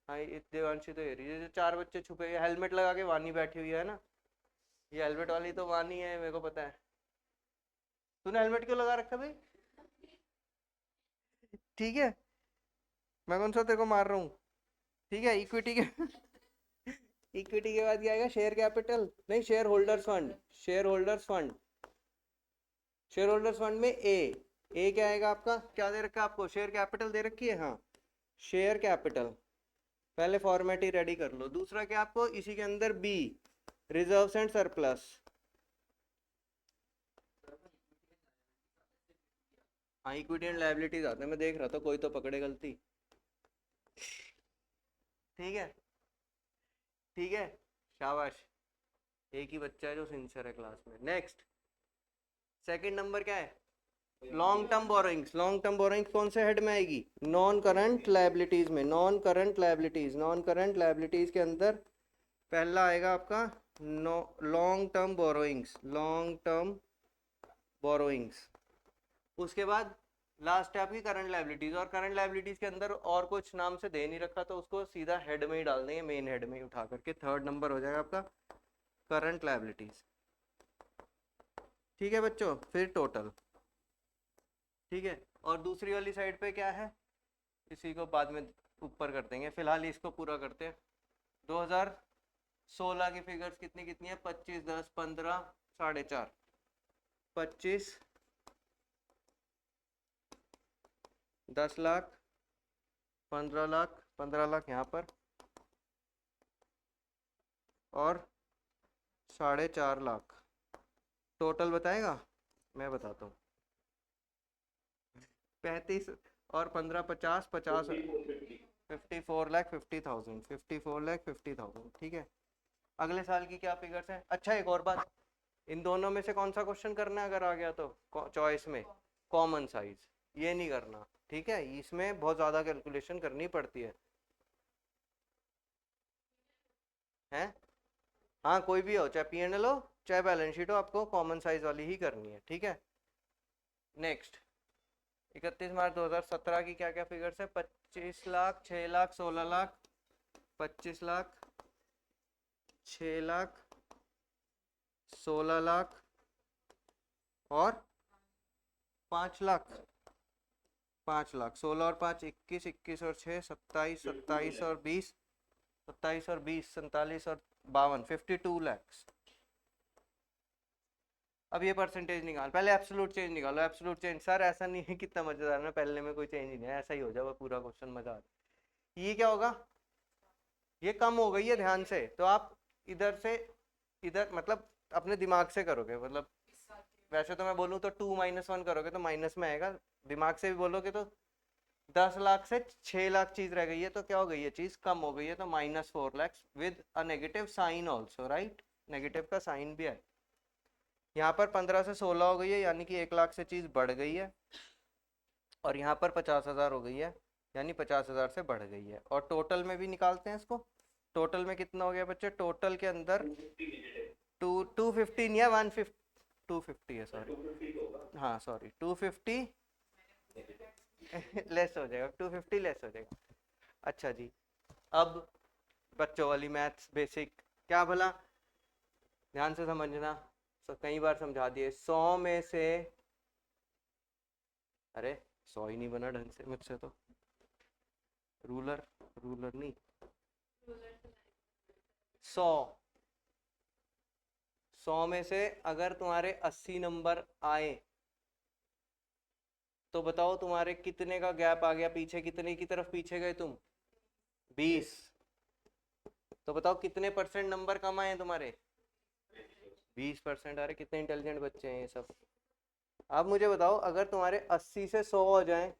हाँ ये देवांशी तो ये जो 4 बच्चे छुपे, हेलमेट लगा के वानी बैठी हुई है ना। ये हेलमेट वाली तो वानी है, मेरे को पता है। तूने हेलमेट क्यों लगा रखा भाई? ठीक है, मैं कौन सा तेरे को मार रहा हूँ, ठीक है। इक्विटी के इक्विटी के बाद क्या आएगा? शेयर कैपिटल, नहीं share holders fund. Share holders fund, share holders fund में ए क्या आएगा आपका? क्या दे रखा है आपको? शेयर कैपिटल दे रखी है, हाँ शेयर कैपिटल। पहले फॉर्मेट ही रेडी कर लो। दूसरा क्या आपको? इसी के अंदर बी, रिजर्व्स एंड सरप्लस। हाँ इक्विटी एंड लायबिलिटीज आते हैं, मैं देख रहा था कोई तो पकड़े गलती, ठीक है। ठीक है, शाबाश। एक ही बच्चा है जो सिंसियर है क्लास में। नेक्स्ट, सेकंड नंबर क्या है? Long term borrowings. Long term borrowings कौन से हेड में आएगी? नॉन करंट लायबिलिटीज में। Non current liabilities, non current liabilities के अंदर पहला आएगा आपका long term borrowings, long term borrowings. उसके बाद लास्ट है आपकी करंट लायबिलिटीज। और करंट लायबिलिटीज के अंदर और कुछ नाम से दे नहीं रखा, तो उसको सीधा हेड में ही डाल देंगे, मेन हेड में ही उठा करके। थर्ड नंबर हो जाएगा आपका करंट लायबिलिटीज, ठीक है बच्चों। फिर टोटल, ठीक है। और दूसरी वाली साइड पे क्या है? इसी को बाद में ऊपर कर देंगे, फिलहाल इसको पूरा करते हैं। 2016 की फिगर्स कितनी कितनी है? 25, 10, 15, 4.5, 25, 10 लाख, 15 लाख, 15 लाख यहाँ पर, और 4.5 लाख। टोटल बताएगा? मैं बताता हूँ। 35 और 15 50 50 54,50,000 54,50,000 ठीक है। अगले साल की क्या फिगर्स है? अच्छा एक और बात, इन दोनों में से कौन सा क्वेश्चन करना है अगर आ गया तो चॉइस में? कॉमन साइज, ये नहीं करना ठीक है, इसमें बहुत ज़्यादा कैलकुलेशन करनी पड़ती है हैं। हाँ कोई भी हो, चाहे पीएनएल हो चाहे बैलेंस शीट हो, आपको कॉमन साइज वाली ही करनी है ठीक है। नेक्स्ट 31 मार्च 2017 की क्या क्या फिगर्स है? 25 लाख, 6 लाख, 16 लाख, 25 लाख, 6 लाख, 16 लाख और 5 लाख। 5 लाख, 16 और 5 21, 21 और 6 27, 27 और 20, 27 और 20 47 और 52 52 लैक्स। अब ये परसेंटेज निकाल, पहले एब्सोल्यूट चेंज निकालो। एब्सोल्यूट चेंज सर ऐसा नहीं है, कितना मजेदार ना, पहले में कोई चेंज ही नहीं है, ऐसा ही हो जाएगा पूरा क्वेश्चन, मजा आ। ये क्या होगा? ये कम हो गई है, ध्यान से, तो आप इधर से इधर मतलब अपने दिमाग से करोगे, मतलब वैसे तो मैं बोलूँ तो 2 - 1 करोगे तो माइनस में आएगा, दिमाग से भी बोलोगे तो 10 लाख से 6 लाख चीज रह गई है, तो क्या हो गई है? चीज कम हो गई है, तो -4 lakhs with a negative sign also, right, negative का साइन भी है। यहाँ पर 15 से 16 हो गई है, यानी कि 1 लाख से चीज बढ़ गई है, और यहाँ पर 50,000 हो गई है, यानी 50,000 से बढ़ गई है। और टोटल में भी निकालते हैं इसको, टोटल में कितना हो गया बच्चे? टोटल के अंदर 250 नहीं है, 150, 250 है सॉरी, हाँ सॉरी 250 लेस हो जाएगा, 250 लेस हो जाएगा। अच्छा जी, अब बच्चों वाली मैथ्स बेसिक, क्या भला, ध्यान से समझना, तो कई बार समझा दिए। 100 में से, अरे 100 ही नहीं बना ढंग से मुझसे तो, रूलर रूलर नहीं, 100 में से अगर तुम्हारे 80 नंबर आए तो बताओ तुम्हारे कितने का गैप आ गया पीछे, कितने की तरफ पीछे गए तुम? 20। तो बताओ कितने % नंबर कम आए तुम्हारे? 20%। अरे कितने इंटेलिजेंट बच्चे हैं ये सब। अब मुझे बताओ, अगर तुम्हारे 80 से 100 हो जाए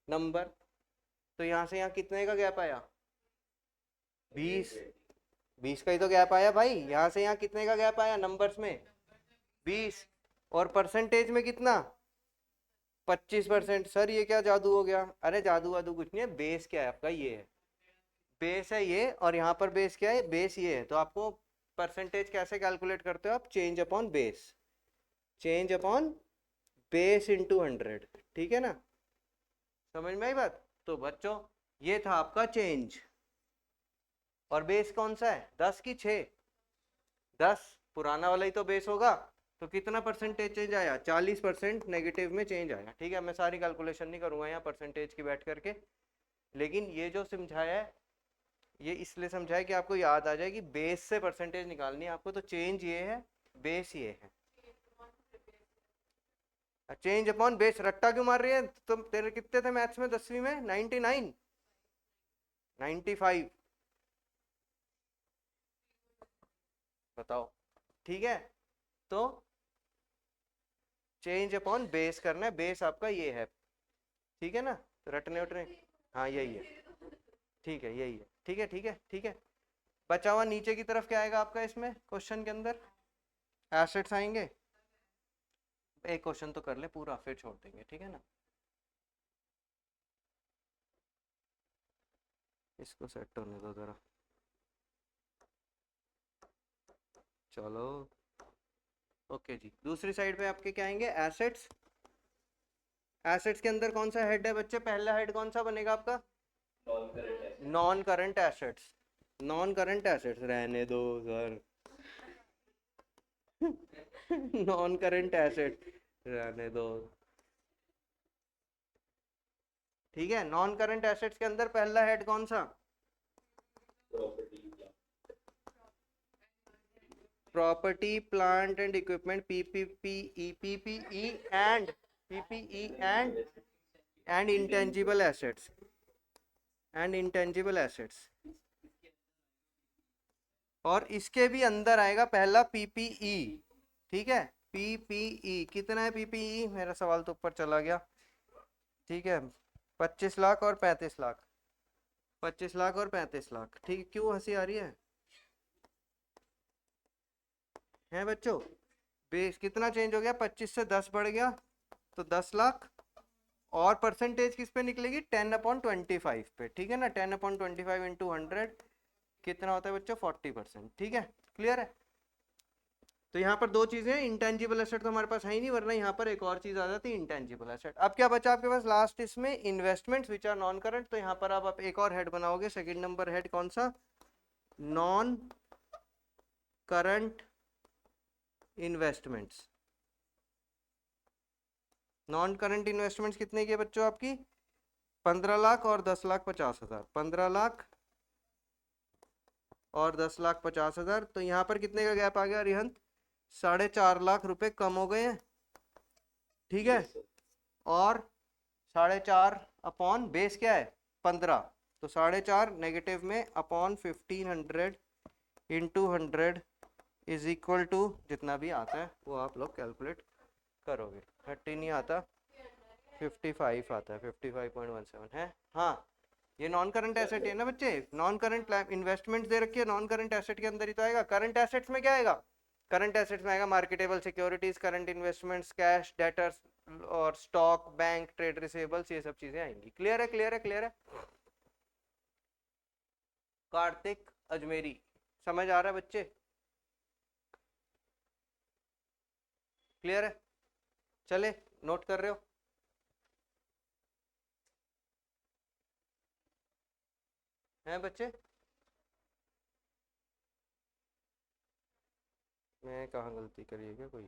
नंबर, तो यहाँ से यहाँ कितने का गैप आया? 20। 20 का ही तो गैप आया भाई, यहाँ से यहाँ कितने का गैप आया नंबर्स में? 20। और परसेंटेज में कितना? 25%। सर ये क्या जादू हो गया? अरे जादू वादू कुछ नहीं है, बेस क्या है आपका? ये है बेस, है ये, और यहाँ पर बेस क्या है? बेस ये है। तो आपको परसेंटेज कैसे कैलकुलेट करते हो आप? Change upon base, change upon base into 100, ठीक है ना, समझ में आई बात? तो बच्चों ये था आपका चेंज, और बेस कौन सा है? 10 की 6, 10 पुराना वाला ही तो बेस होगा, तो कितना परसेंटेज चेंज आया? 40% नेगेटिव में चेंज आया, ठीक है। मैं सारी कैलकुलेशन नहीं करूंगा यहाँ परसेंटेज की बैठ करके, लेकिन ये जो समझाया है ये इसलिए समझाया कि आपको याद आ जाए कि बेस से परसेंटेज निकालनी है आपको, तो चेंज ये है, बेस ये है। चेंज अपॉन बेस, रट्टा क्यों मार रही है तुम? तेरे कितने थे मैथ्स में 10वीं में? 99, 95, बताओ, ठीक है। तो चेंज अपॉन बेस करना है, बेस आपका ये है, ठीक है ना, तो रटने उठने, हाँ यही है, ठीक है यही है, ठीक है ठीक है ठीक है। बचा हुआ नीचे की तरफ क्या आएगा आपका इसमें क्वेश्चन के अंदर? एसेट्स आएंगे। एक क्वेश्चन तो कर ले पूरा, फिर छोड़ देंगे, ठीक है ना। इसको सेट होने दो जरा, चलो ओके जी। दूसरी साइड पे आपके क्या आएंगे? एसेट्स। एसेट्स के अंदर कौन सा हेड है बच्चे? पहला हेड कौन सा बनेगा आपका? Non current assets. Non current assets रहने दो सर नॉन करंट एसेट रहने दो, ठीक है। नॉन करंट एसेट्स के अंदर पहला हेड कौन सा? Property plant and equipment, PPP, PPE and PPE and intangible assets, and intangible assets. और इसके भी अंदर आएगा पहला पीपीई, ठीक है। पीपीई कितना है? पीपीई मेरा सवाल तो ऊपर चला गया। ठीक है, 25 लाख और 35 लाख, 25 लाख और 35 लाख। ठीक है, क्यों हंसी आ रही है? हैं बच्चों? बेस कितना चेंज हो गया? 25 से 10 बढ़ गया तो 10 लाख। और परसेंटेज किस पे निकलेगी? 10/25 पे। ठीक है ना, 10/25 इंटू 100 कितना होता है बच्चों? 40%। ठीक है, क्लियर है? तो यहाँ पर दो चीजें हैं, इंटेंजिबल एसेट तो हमारे पास है ही नहीं, वरना यहाँ पर एक और चीज आ जाती है, इंटेंजिबल एसेट। अब क्या बचा आपके पास लास्ट इसमें? Investments which are non current. तो यहाँ पर आप एक और हेड बनाओगे, सेकंड नंबर हेड कौन सा? Non current investments. Non current investments कितने की है बच्चों आपकी? 15 लाख और 10,50,000। 15 लाख और 10,50,000। तो यहाँ पर कितने का गैप आ गया रिहंत? 4.5 लाख रुपए कम हो गए हैं। ठीक है, Yes, sir. और 4.5 अपॉन बेस क्या है? 15। तो 4.5 नेगेटिव में upon 1500 into 100 is equal to जितना भी आता है वो आप लोग कैलकुलेट करोगे। 30 नहीं आता, 55 आता है, 55.17 है। हाँ, ये नॉन करंट एसेट है ना बच्चे, नॉन करंट इन्वेस्टमेंट दे रखी है, नॉन करंट एसेट के अंदर ही तो आएगा। करंट एसेट्स में क्या आएगा? करंट एसेट्स में आएगा marketable securities, current investments, cash, debtors और स्टॉक, बैंक, ट्रेड रिसीवेबल्स, ये सब चीजें आएंगी। क्लियर है? क्लियर है? क्लियर है? कार्तिक अजमेरी, समझ आ रहा है बच्चे? क्लियर है? चले, नोट कर रहे हो? हैं बच्चे? मैं कहाँ गलती करी है क्या कोई?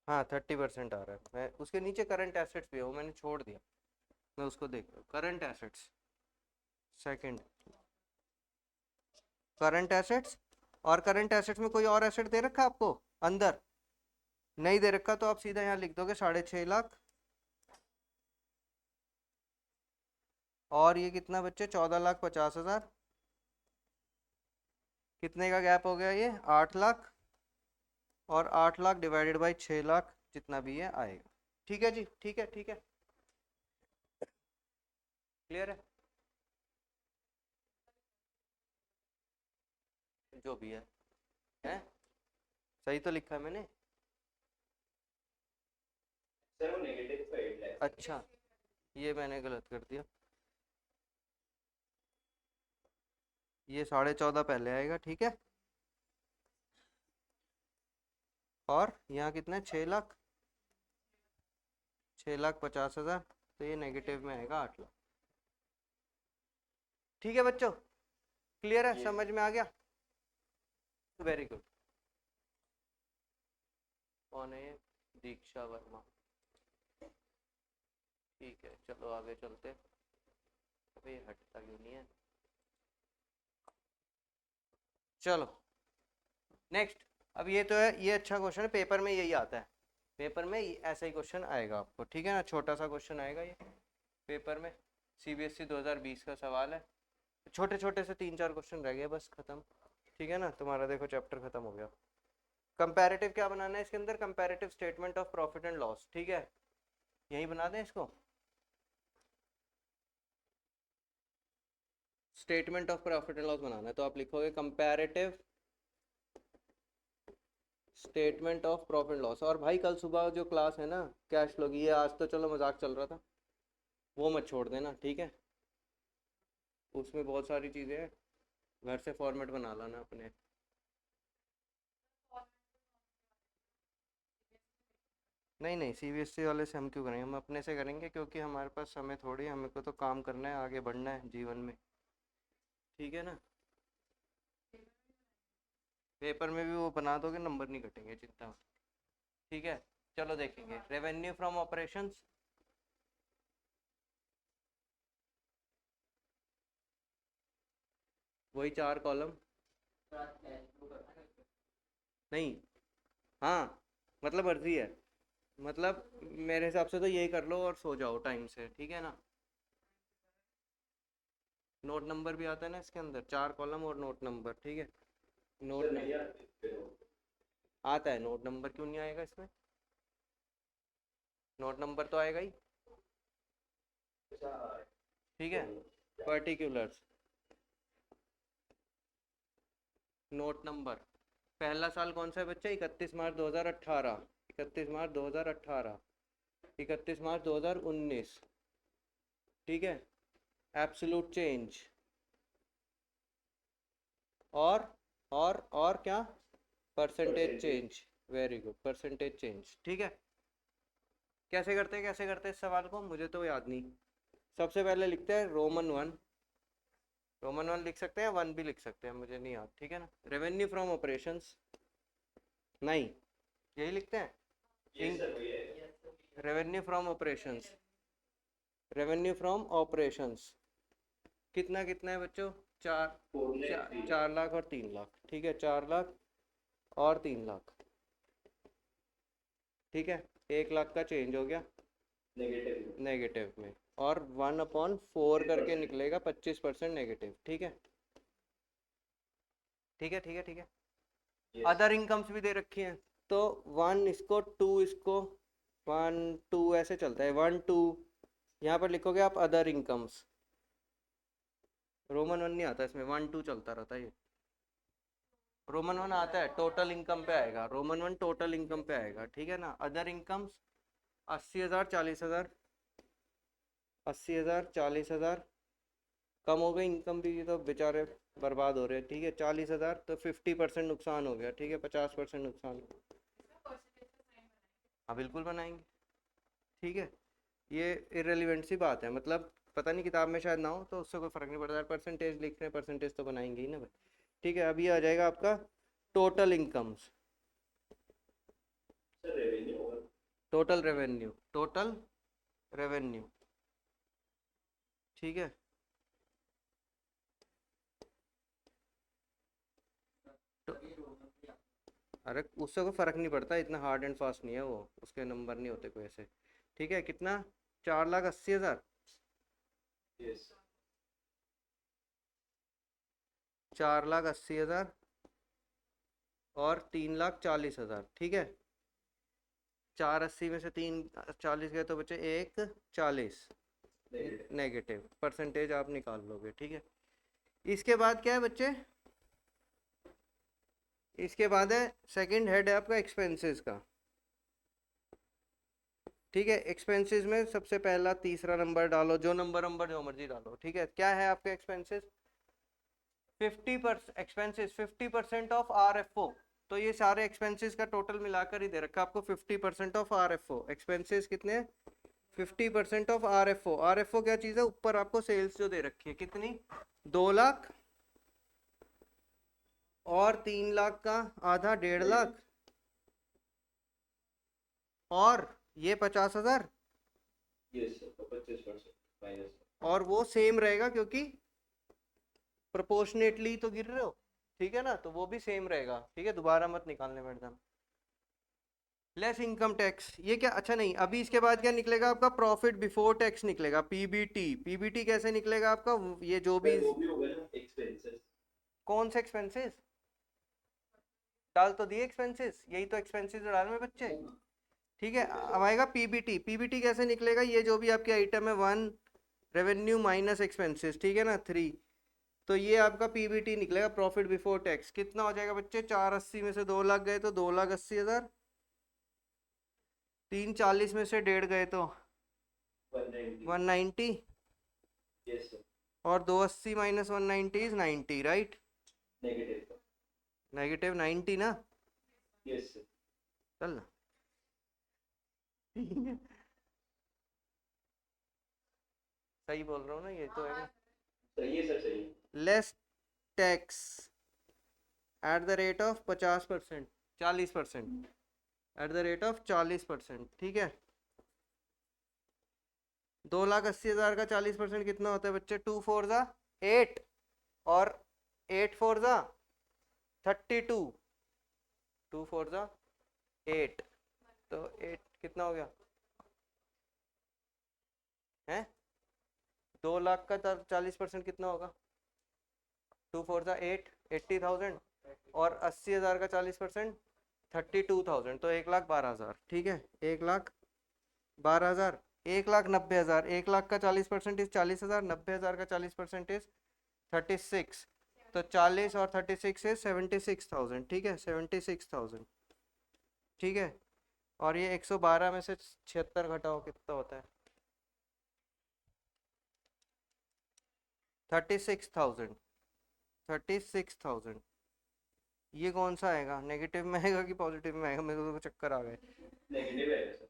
हाँ, 30% आ रहा है। मैं उसके नीचे करंट एसेट्स भी है, वो मैंने छोड़ दिया, मैं उसको देख रहा हूँ। Current assets, second current assets. और करंट एसेट्स में कोई और एसेट दे रखा है आपको अंदर? नहीं दे रखा, तो आप सीधा यहाँ लिख दोगे 6.5 लाख। और ये कितना बच्चे? 14,50,000। कितने का गैप हो गया ये? 8 लाख। और 8 लाख डिवाइडेड बाई 6 लाख, जितना भी ये आएगा। ठीक है जी, ठीक है, ठीक है, क्लियर है? जो भी है, हैं? सही तो लिखा है मैंने? सर वो नेगेटिव का 8 लाख। अच्छा, ये मैंने गलत कर दिया। ये 14.5 पहले आएगा, ठीक है। और यहाँ कितना है? 6 लाख, 6,50,000। तो ये नेगेटिव में आएगा 8 लाख। ठीक है बच्चों, क्लियर है? Yes. समझ में आ गया? Very good. कौन है ये? दीक्षा वर्मा। ठीक है, चलो आगे चलते। अबे हटता क्यों नहीं है? चलो नेक्स्ट। अब ये तो है, ये अच्छा क्वेश्चन है, पेपर में यही आता है। पेपर में ऐसा ही क्वेश्चन आएगा आपको, ठीक है ना? छोटा सा क्वेश्चन आएगा ये पेपर में। सीबीएसई 2020 का सवाल है। छोटे छोटे से 3-4 क्वेश्चन रह गए, बस खत्म। ठीक है ना, तुम्हारा देखो चैप्टर खत्म हो गया। कंपैरेटिव क्या बनाना है इसके अंदर? Comparative statement of profit and loss. ठीक है, यही बना दें इसको, statement of profit and loss बनाना है। तो आप लिखोगे comparative statement of profit loss. और भाई कल सुबह जो क्लास है ना कैश फ्लो की, ये आज तो चलो मजाक चल रहा था, वो मत छोड़ देना, ठीक है? उसमें बहुत सारी चीज़ें हैं, घर से फॉर्मेट बना लाना अपने। नहीं नहीं, सीबीएसई वाले से हम क्यों करेंगे, हम अपने से करेंगे, क्योंकि हमारे पास समय थोड़ी है, हमें को तो काम करना है, आगे बढ़ना है जीवन में। ठीक है ना? पेपर में भी वो बना दोगे, नंबर नहीं कटेंगे, चिंता मत। ठीक है, चलो देखेंगे रेवेन्यू फ्रॉम ऑपरेशंस। वही 4 कॉलम। नहीं, हाँ, मतलब अर्जी है, मतलब मेरे हिसाब से तो यही कर लो और सो जाओ टाइम से, ठीक है ना? नोट नंबर भी आता है ना इसके अंदर, 4 कॉलम और नोट नंबर, ठीक है? नोट सर नहीं नंबर, यार फिर वो आता है, नोट नंबर क्यों नहीं आएगा इसमें? नोट नंबर तो आएगा ही, ठीक है। पर्टिकुलर्स, नोट नंबर, पहला साल कौन सा है बच्चे? 31 मार्च 2018, 31 मार्च 2018, 31 मार्च 2019, ठीक है। एब्सोल्यूट चेंज, और क्या? Percentage change, very good, percentage change, ठीक है। कैसे करते हैं, कैसे करते हैं इस सवाल को, मुझे तो याद नहीं। सबसे पहले लिखते हैं रोमन वन, रोमन वन लिख सकते हैं, वन भी लिख सकते हैं, मुझे नहीं याद, ठीक है ना। रेवेन्यू फ्रॉम ऑपरेशंस, नहीं यही लिखते हैं, Yes, sir, वही है. Revenue from operations, revenue from operations कितना कितना है बच्चों? 4 लाख और 3 लाख, ठीक है, 4 लाख और 3 लाख, ठीक है। 1 लाख का चेंज हो गया नेगेटिव. नेगेटिव में, और 1/4 करके निकलेगा 25% नेगेटिव, ठीक है, ठीक है, ठीक है, ठीक है। Yes. अदर इनकम्स भी दे रखी हैं, तो 1 इसको 2 इसको 1 2 ऐसे चलता है, 1 2 यहाँ पर लिखोगे आप अदर इनकम्स, रोमन 1 नहीं आता इसमें, 1 2 चलता रहता है ये। रोमन 1 आता है टोटल इनकम पे आएगा, रोमन 1 टोटल इनकम पे आएगा, ठीक है ना। अदर इनकम्स 80,000 40,000, 80,000 40,000, कम हो गई इनकम भी, तो बेचारे बर्बाद हो रहे हैं, ठीक है। 40,000 तो 50% नुकसान हो गया, ठीक है, 50% नुकसान। हाँ बिल्कुल बनाएंगे, ठीक है। ये इररिलेवेंट सी बात है, मतलब पता नहीं किताब में शायद ना हो, तो उससे कोई फर्क नहीं पड़ता, परसेंटेज लिख रहे हैं, परसेंटेज तो बनाएंगे ही ना भाई, ठीक है। अभी आ जाएगा आपका टोटल इनकम्स, सर रेवेन्यू होगा. टोटल रेवेन्यू, टोटल रेवेन्यू, ठीक है। अरे उससे कोई फर्क नहीं पड़ता, इतना हार्ड एंड फास्ट नहीं है वो, उसके नंबर नहीं होते कोई ऐसे, ठीक है। कितना? 4,80,000, Yes. 4,80,000 और 3,40,000, ठीक है। 480 में से 340 गए तो बचे 140 Negative. नेगेटिव, परसेंटेज आप निकाल लोगे, ठीक है। इसके बाद क्या है बच्चे? इसके बाद है सेकंड हेड है आपका एक्सपेंसेस का, ठीक है। एक्सपेंसेस में सबसे पहला तीसरा नंबर डालो, जो नंबर जो मर्जी डालो, ठीक है। क्या है आपके एक्सपेंसेस? 50% एक्सपेंसेस, 50% ऑफ RFO, तो ये सारे एक्सपेंसेस का टोटल मिलाकर ही दे रखा आपको 50% ऑफ RFO। एक्सपेंसेस कितने? 50% ऑफ RFO। RFO क्या चीज़ है? ऊपर आपको सेल्स जो दे रखी है, कितनी? 2 लाख और 3 लाख का आधा 1.5 लाख, और ये 50,000, Yes, sir. 25% minus. और वो सेम रहेगा क्योंकि प्रोपोर्शनेटली तो गिर रहे हो, ठीक है ना, तो वो भी सेम रहेगा, ठीक है। दोबारा मत निकालने बैठ जाना। लेस इनकम टैक्स, ये क्या? अच्छा नहीं, अभी इसके बाद क्या निकलेगा आपका? प्रॉफिट बिफोर टैक्स निकलेगा, PBT। PBT कैसे निकलेगा आपका? ये जो भी, सर वो भी होगा ना एक्सपेंसेस. कौन से एक्सपेंसेस डाल तो दिए? एक्सपेंसेस, यही तो एक्सपेंसेस डाल में बच्चे, ठीक है। अब आएगा PBT। PBT कैसे निकलेगा? ये जो भी आपके आइटम है 1 रेवेन्यू माइनस एक्सपेंसेस, ठीक है ना, 3, तो ये आपका PBT निकलेगा, प्रॉफिट बिफोर टैक्स। कितना हो जाएगा बच्चे? 480 में से 2 लाख गए तो 2,80,000, 340 में से 1.5 गए तो 190. 190, Yes, sir. और 280 minus 190 is 90, right? Negative. Negative 90 ना, Yes, sir. चल ना सही बोल रहा हूँ ना, ये तो है। सही है सर, सही है. Less tax at the rate of 50%, 40%, at the rate of 40%, ठीक है। 2,80,000 का 40% कितना होता है बच्चे? 2 4 जा 8, और 8 4 जा 32, 2 4 जा 8, तो 8 कितना हो गया है? 2 लाख का 40% कितना होगा? 2 4 जा 8, 80,000, और 80,000 का 40% 32,000, तो 1,12,000, ठीक है, 1,12,000, 1,90,000, 1,00,000 का 40% इज 40,000, 90,000 का 40% इज 36, तो 40 और 36 इज 76,000, ठीक है, 76,000, ठीक है। और ये 112 में से 76 घटाओ कितना होता है? 36,000, 36,000। ये कौन सा आएगा, नेगेटिव में आएगा कि पॉजिटिव में आएगा? मेरे को तो चक्कर आ गए। नेगेटिव है सर।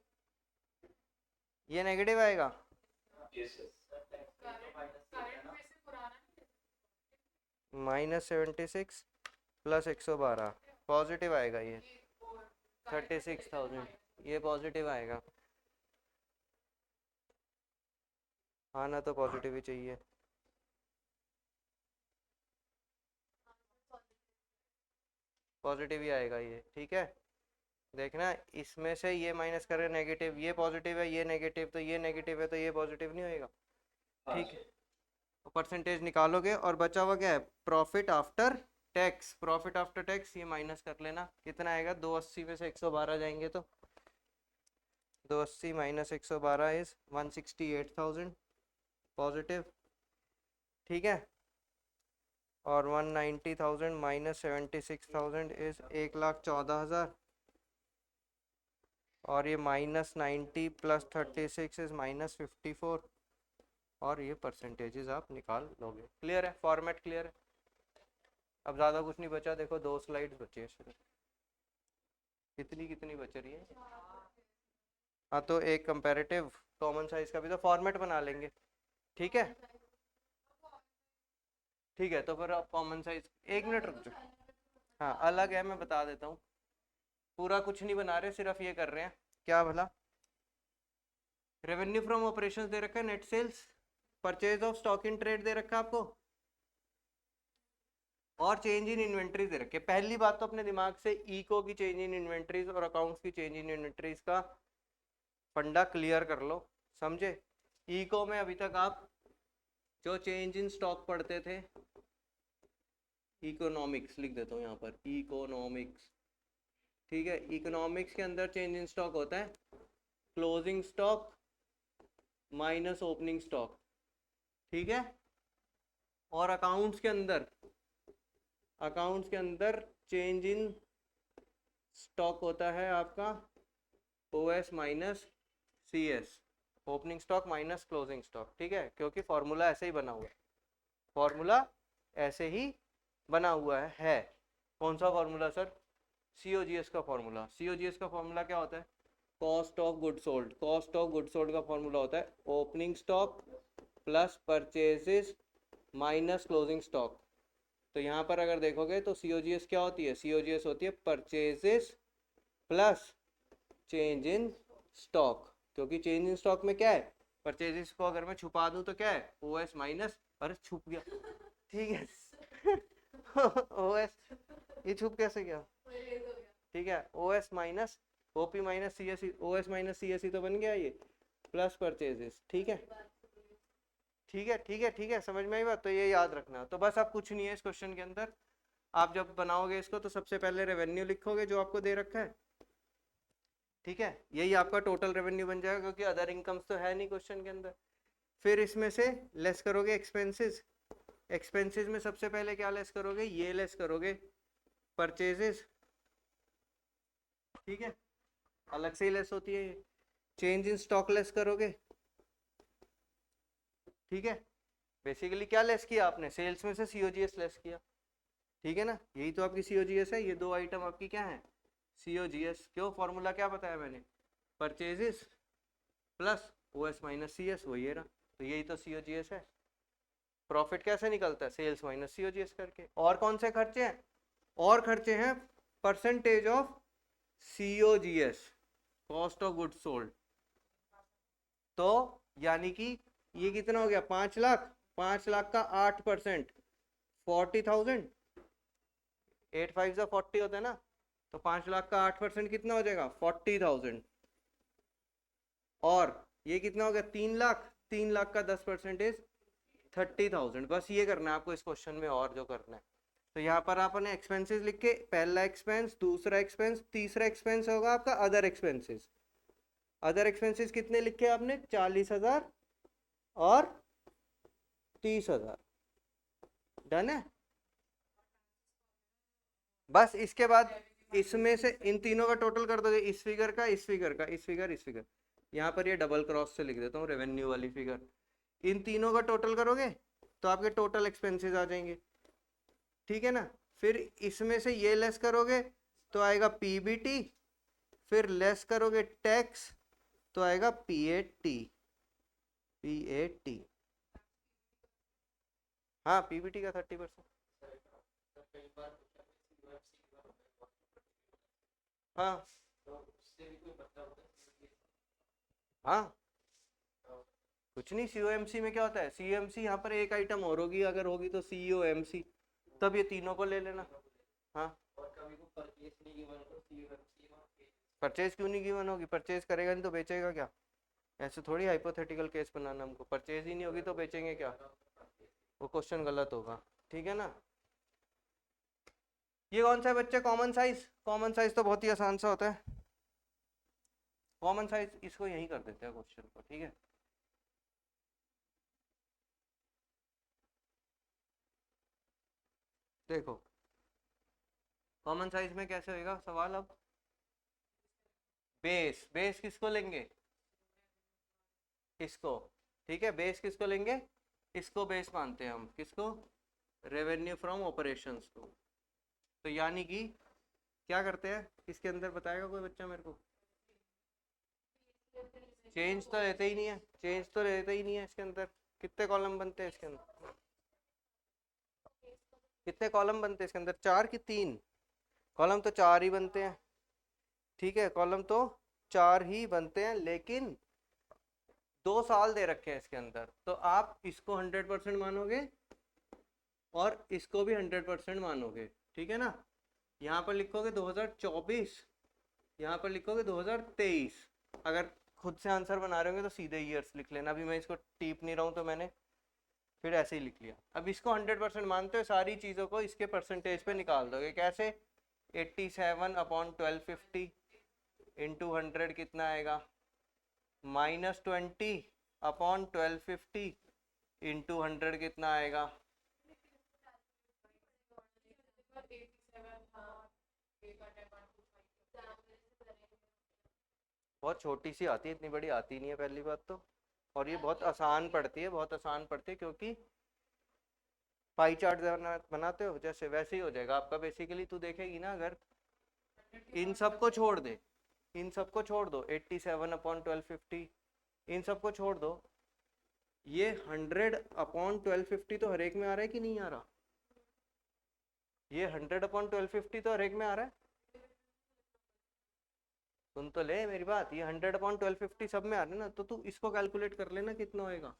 ये नेगेटिव आएगा, यस सर। करंट में से पुराना -76 प्लस 112 पॉजिटिव आएगा। ये 36,000 ये पॉजिटिव आएगा। आना तो पॉजिटिव ही चाहिए। पॉजिटिव ही आएगा ये, ठीक है। देखना इसमें से ये माइनस करें नेगेटिव, ये पॉजिटिव है, ये नेगेटिव, तो ये नेगेटिव है तो ये पॉजिटिव नहीं होएगा, ठीक है। परसेंटेज निकालोगे और बचा हुआ क्या है? Profit after tax. Profit after tax ये माइनस कर लेना, कितना आएगा? 280 में से 112 जाएंगे तो 280 माइनस 112 इज 168,000 पॉजिटिव, ठीक है। और 190,000 माइनस 76,000 इज 1,14,000, और ये -90 प्लस 36 इज -54, और ये परसेंटेजेस आप निकाल लोगे। क्लियर है? फॉर्मेट क्लियर है? अब ज़्यादा कुछ नहीं बचा, देखो 2 स्लाइड्स बचे हैं सिर्फ। कितनी बच रही है? हाँ, तो एक कंपैरेटिव कॉमन साइज का भी तो फॉर्मेट बना लेंगे, ठीक है। ठीक है, तो फिर आप कॉमन साइज, 1 मिनट रुक जाओ। हाँ, अलग है, मैं बता देता हूँ। पूरा कुछ नहीं बना रहे, सिर्फ ये कर रहे हैं। क्या भला? रेवेन्यू फ्रॉम ऑपरेशंस दे रखा है, net sales, purchase of stock in trade दे रखा है आपको, और चेंज इन इन्वेंट्रीज दे रखे। पहली बात तो अपने दिमाग से इको की चेंज इन इन्वेंट्रीज और अकाउंट्स की चेंज इन इन्वेंट्रीज का फंडा क्लियर कर लो, समझे। इको में अभी तक आप जो चेंज इन स्टॉक पढ़ते थे, इकोनॉमिक्स लिख देता हूँ यहाँ पर, इकोनॉमिक्स, ठीक है। इकोनॉमिक्स के अंदर चेंज इन स्टॉक होता है closing stock minus opening stock, ठीक है। और अकाउंट्स के अंदर चेंज इन स्टॉक होता है आपका OS minus CS, opening stock minus closing stock, ठीक है। क्योंकि फॉर्मूला ऐसे ही बना हुआ है, फॉर्मूला ऐसे ही बना हुआ है। कौन सा फॉर्मूला सर? सीओजीएस का फॉर्मूला। सीओजीएस का फॉर्मूला क्या होता है? Cost of good sold. Cost of good sold का फॉर्मूला होता है opening stock plus purchases minus closing stock. तो यहाँ पर अगर देखोगे तो सीओजीएस क्या होती है? सीओजीएस होती है purchases plus change in stock. क्योंकि चेंज इन स्टॉक में क्या है? परचेजेस को अगर मैं छुपा दूं तो क्या है? ओएस माइनस, अरे छुप गया, ठीक है। ओएस, ये छुप कैसे गया? ठीक है, OS minus OP minus CSC, OS minus CSC तो बन गया ये, प्लस परचेजेस, ठीक है। ठीक है, ठीक है, ठीक है, समझ में आई बात? तो ये याद रखना। तो बस अब कुछ नहीं है इस क्वेश्चन के अंदर। आप जब बनाओगे इसको तो सबसे पहले रेवेन्यू लिखोगे जो आपको दे रखा है, ठीक है। यही आपका टोटल रेवेन्यू बन जाएगा, क्योंकि अदर इनकम्स तो है नहीं क्वेश्चन के अंदर। फिर इसमें से लेस करोगे एक्सपेंसेस। एक्सपेंसेस में सबसे पहले क्या लेस करोगे? ये लेस करोगे परचेजेस, ठीक है, अलग से ही लेस होती है ये। चेंज इन स्टॉक लेस करोगे, ठीक है। बेसिकली क्या लेस किया आपने? सेल्स में से सीओजीएस लेस किया, ठीक है ना। यही तो आपकी सीओजीएस है। ये दो आइटम आपकी क्या है? सीओजीएस। क्यों? फॉर्मूला क्या बताया मैंने? Purchases plus OS minus CS, वही है ना। तो यही तो सीओजीएस है। प्रॉफिट कैसे निकलता है? सेल्स माइनस सीओजीएस करके। और कौन से खर्चे हैं? और खर्चे हैं percentage of COGS, cost of goods sold. तो यानी कि ये कितना हो गया? 5 लाख। 5 लाख का 8% 40,000, 8 5 जा 40 होता है ना। तो 5 लाख का 8% कितना हो जाएगा? 40,000। और ये कितना हो गया? 3 लाख। 3 लाख का 10% 30,000। बस ये करना है आपको इस क्वेश्चन में, और जो करना है तो यहाँ पर आपने एक्सपेंसेस लिख के, पहला एक्सपेंस, दूसरा एक्सपेंस, तीसरा एक्सपेंस होगा आपका अदर एक्सपेंसेस। अदर एक्सपेंसेस कितने लिखे आपने? 40,000 और 30,000। डन है। बस इसके बाद इसमें से इन तीनों का टोटल कर दोगे, इस फिगर का, इस फिगर का, इस फिगर, इस फिगर। यहाँ पर ये डबल क्रॉस से लिख देता हूँ, रेवेन्यू वाली फिगर। इन तीनों का टोटल करोगे तो आपके टोटल एक्सपेंसेस आ जाएंगे, ठीक है ना। फिर इसमें से ये लेस करोगे तो आएगा पीबीटी, फिर लेस करोगे टैक्स तो आएगा पीएटी। पीएटी, हाँ पीबीटी का 30%। हाँ हाँ, कुछ नहीं। सीओएमसी में क्या होता है, सीओएमसी यहाँ पर एक आइटम और होगी, अगर होगी तो सीओएमसी, तब ये तीनों को ले लेना। हाँ, परचेज क्यों नहीं गिवन होगी? परचेज करेगा नहीं तो बेचेगा क्या? ऐसे थोड़ी हाइपोथेटिकल केस बनाना हमको। परचेज ही नहीं होगी तो बेचेंगे क्या? वो क्वेश्चन गलत होगा, ठीक है ना। ये कौन सा है बच्चे? Common size. कॉमन साइज तो बहुत ही आसान सा होता है। कॉमन साइज इसको यही कर देते हैं क्वेश्चन को, ठीक है। देखो कॉमन साइज में कैसे होएगा सवाल। अब बेस, बेस किसको लेंगे? इसको, ठीक है। बेस किसको लेंगे? इसको बेस मानते हैं हम। किसको? रेवेन्यू फ्रॉम ऑपरेशंस को। तो यानी कि क्या करते हैं इसके अंदर, बताएगा कोई बच्चा मेरे को? चेंज तो लेते ही नहीं है, चेंज तो लेते ही नहीं है इसके अंदर। कितने कॉलम बनते हैं इसके अंदर? कितने कॉलम बनते हैं इसके अंदर? 4 कि 3? कॉलम तो 4 ही बनते हैं, ठीक है। कॉलम तो 4 ही बनते हैं, लेकिन 2 साल दे रखे हैं इसके अंदर। तो आप इसको 100% मानोगे और इसको भी 100% मानोगे, ठीक है ना। यहाँ पर लिखोगे 2024, यहाँ पर लिखोगे 2023। अगर खुद से आंसर बना रहे होंगे तो सीधे ईयर्स लिख लेना। अभी मैं इसको टीप नहीं रहा हूँ तो मैंने फिर ऐसे ही लिख लिया। अब इसको 100% मानते हो, सारी चीज़ों को इसके परसेंटेज पे निकाल दोगे। कैसे? 87/1250 इंटू 100 कितना आएगा? -20/1250 इंटू 100 कितना आएगा? बहुत छोटी सी आती है, इतनी बड़ी आती नहीं है पहली बात तो। और ये बहुत आसान पड़ती है, बहुत आसान पड़ती है, क्योंकि पाई चार्ट बनाते हो जैसे, वैसे ही हो जाएगा आपका बेसिकली। तू देखेगी ना, अगर इन सबको छोड़ दे, इन सबको छोड़ दो, 87/1250 इन सबको छोड़ दो, ये 100/1250 तो हर एक में आ रहा है कि नहीं आ रहा? ये 100/1250 तो हर एक में आ रहा है। सुन तो ले मेरी बात, ये 100/1250 सब में आ रहा है ना। तो तू इसको कैलकुलेट कर लेना कितना होएगा,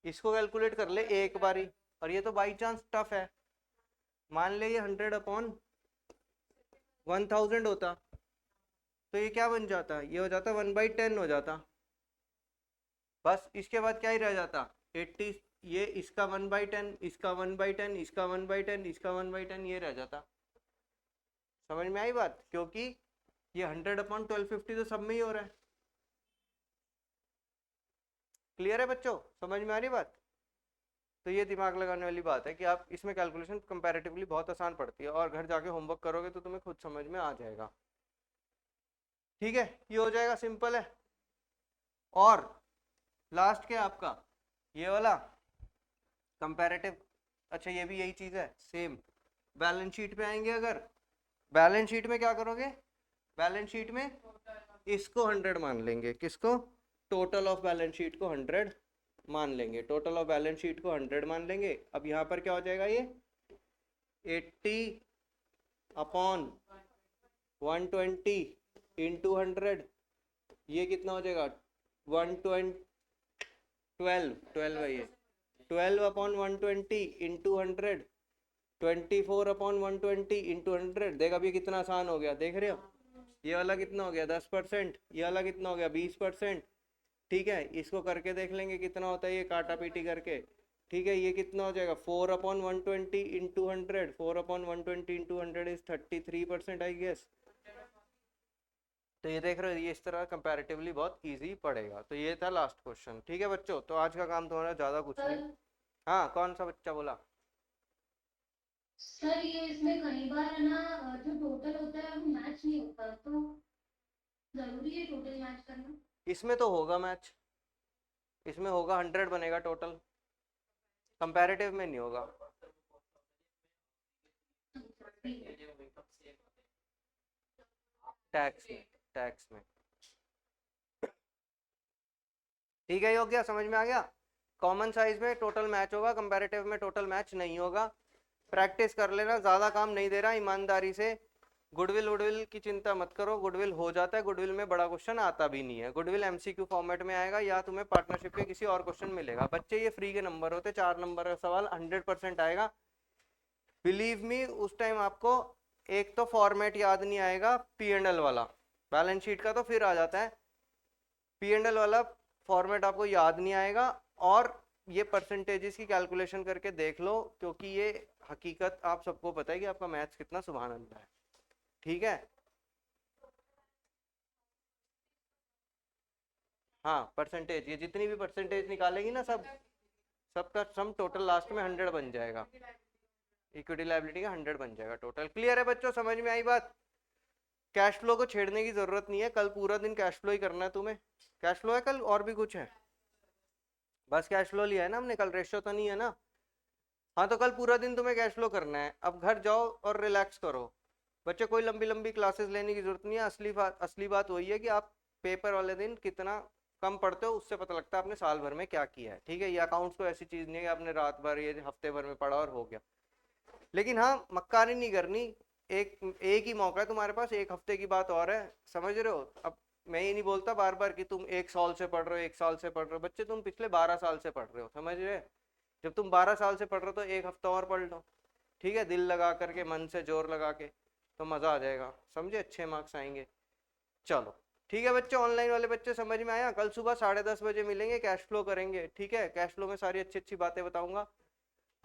इसको कैलकुलेट कर ले एक बारी। और ये तो बाई चांस टफ है। मान ले ये 100/1000 होता तो ये क्या बन जाता? ये हो जाता 1/10 हो जाता। बस इसके बाद क्या ही रह जाता? 80, ये इसका 1/10, इसका 1/10, इसका 1/10, इसका 1/10, ये रह जाता। समझ में आई बात? क्योंकि ये 100/1250 तो सब में ही हो रहा है। क्लियर है बच्चों? समझ में आ रही बात? तो ये दिमाग लगाने वाली बात है कि आप इसमें कैलकुलेशन कंपैरेटिवली बहुत आसान पड़ती है, और घर जाके होमवर्क करोगे तो तुम्हें खुद समझ में आ जाएगा, ठीक है। ये हो जाएगा, सिंपल है। और लास्ट क्या आपका ये वाला कंपैरेटिव। अच्छा, ये भी यही चीज है सेम। बैलेंस शीट पे आएंगे, अगर बैलेंस शीट में क्या करोगे? बैलेंस शीट में इसको 100 मान लेंगे। किसको? टोटल ऑफ बैलेंस शीट को 100 मान लेंगे। टोटल ऑफ बैलेंस शीट को 100 मान लेंगे। अब यहाँ पर क्या हो जाएगा? ये 80/120 इंटू 100, ये कितना हो जाएगा? 120, 12 है ये। 12/120 इंटू 100, 24/120 इंटू 100। देख अब ये कितना आसान हो गया, देख रहे हो? ये वाला कितना हो गया? 10%। ये वाला कितना हो गया? 20%। ठीक है, इसको करके देख लेंगे कितना होता है ये, काटा पीटी करके, ठीक है, ये कितना हो जाएगा 4/120 into 100, 4/120 into 100 is 33% I guess. तो ये देख रहे हो, ये इस तरह कंपैरेटिवली बहुत इजी पड़ेगा। तो ये था लास्ट क्वेश्चन। ठीक है बच्चों, तो आज का काम तुम्हारा ज़्यादा कुछ नहीं। सर हाँ, कौन सा बच्चा बोला? सर ये इसमें कई बार है ना, जो टोटल होता है वो मैच नहीं होता, तो जरूरी है टोटल मैच करना? इसमें तो होगा मैच, इसमें होगा 100 बनेगा टोटल, कंपैरेटिव में नहीं होगा। टैक्स में ठीक है, ये हो गया, समझ में आ गया। कॉमन साइज में टोटल मैच होगा, कंपैरेटिव में टोटल मैच नहीं होगा। प्रैक्टिस कर लेना, ज़्यादा काम नहीं दे रहा, ईमानदारी से। गुडविल वुडविल की चिंता मत करो, गुडविल हो जाता है, गुडविल में बड़ा क्वेश्चन आता भी नहीं है। गुडविल एमसीक्यू फॉर्मेट में आएगा या तुम्हें पार्टनरशिप के किसी और क्वेश्चन मिलेगा। बच्चे ये फ्री के नंबर होते, 4 नंबर का सवाल 100% आएगा। बिलीव मी, उस टाइम आपको एक तो फॉर्मेट याद नहीं आएगा P&L वाला, बैलेंस शीट का तो फिर आ जाता है, P&L वाला फॉर्मेट आपको याद नहीं आएगा। और ये परसेंटेजेस की कैलकुलेशन करके देख लो, क्योंकि ये हकीकत आप सबको पता है कि आपका मैथ्स कितना सुभान अल्लाह है। ठीक है, हाँ परसेंटेज, ये जितनी भी परसेंटेज निकालेगी ना, सबका सम टोटल लास्ट में 100 बन जाएगा, इक्विटी लायबिलिटी का 100 बन जाएगा टोटल। क्लियर है बच्चों, समझ में आई बात? कैश फ्लो को छेड़ने की जरूरत नहीं है, कल पूरा दिन कैश फ्लो ही करना है तुम्हें। कैश फ्लो है कल, और भी कुछ है? बस कैश फ्लो लिया है ना हमने कल, रेशियो तो नहीं है ना। हाँ, तो कल पूरा दिन तुम्हें कैश फ्लो करना है। अब घर जाओ और रिलैक्स करो बच्चे, कोई लंबी लंबी क्लासेस लेने की जरूरत नहीं है। असली बात वही है कि आप पेपर वाले दिन कितना कम पढ़ते हो, उससे पता लगता है आपने साल भर में क्या किया है। ठीक है, ये अकाउंट्स तो ऐसी चीज नहीं है कि आपने रात भर ये हफ्ते भर में पढ़ा और हो गया। लेकिन हाँ, मक्कारी नहीं करनी, एक ही मौका है तुम्हारे पास, एक हफ्ते की बात और है, समझ रहे हो? अब मैं ये नहीं बोलता बार बार कि तुम 1 साल से पढ़ रहे हो, 1 साल से पढ़ रहे हो। बच्चे तुम पिछले 12 साल से पढ़ रहे हो, समझ रहे हो? जब तुम 12 साल से पढ़ रहे हो तो एक हफ्ता और पढ़ लो, ठीक है, दिल लगा करके, मन से जोर लगा के, तो मज़ा आ जाएगा, समझे? अच्छे मार्क्स आएंगे। चलो ठीक है बच्चे, ऑनलाइन वाले बच्चे समझ में आया? कल सुबह 10:30 बजे मिलेंगे, कैश फ्लो करेंगे। ठीक है, कैश फ्लो में सारी अच्छी अच्छी बातें बताऊंगा,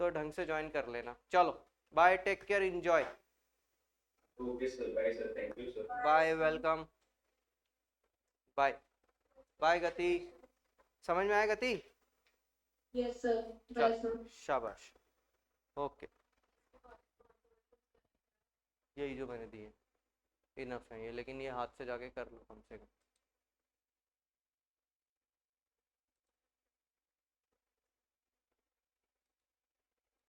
तो ढंग से ज्वाइन कर लेना। चलो bye, take care, enjoy. Okay, sir. Bye, sir. Thank you, sir. Bye, welcome, bye. Bye Gati, समझ में आया Gati? Yes sir, bye sir. शाबाश, ओके। यही जो मैंने दिए इनफ है ये, लेकिन ये हाथ से जाके कर लो कम से कम।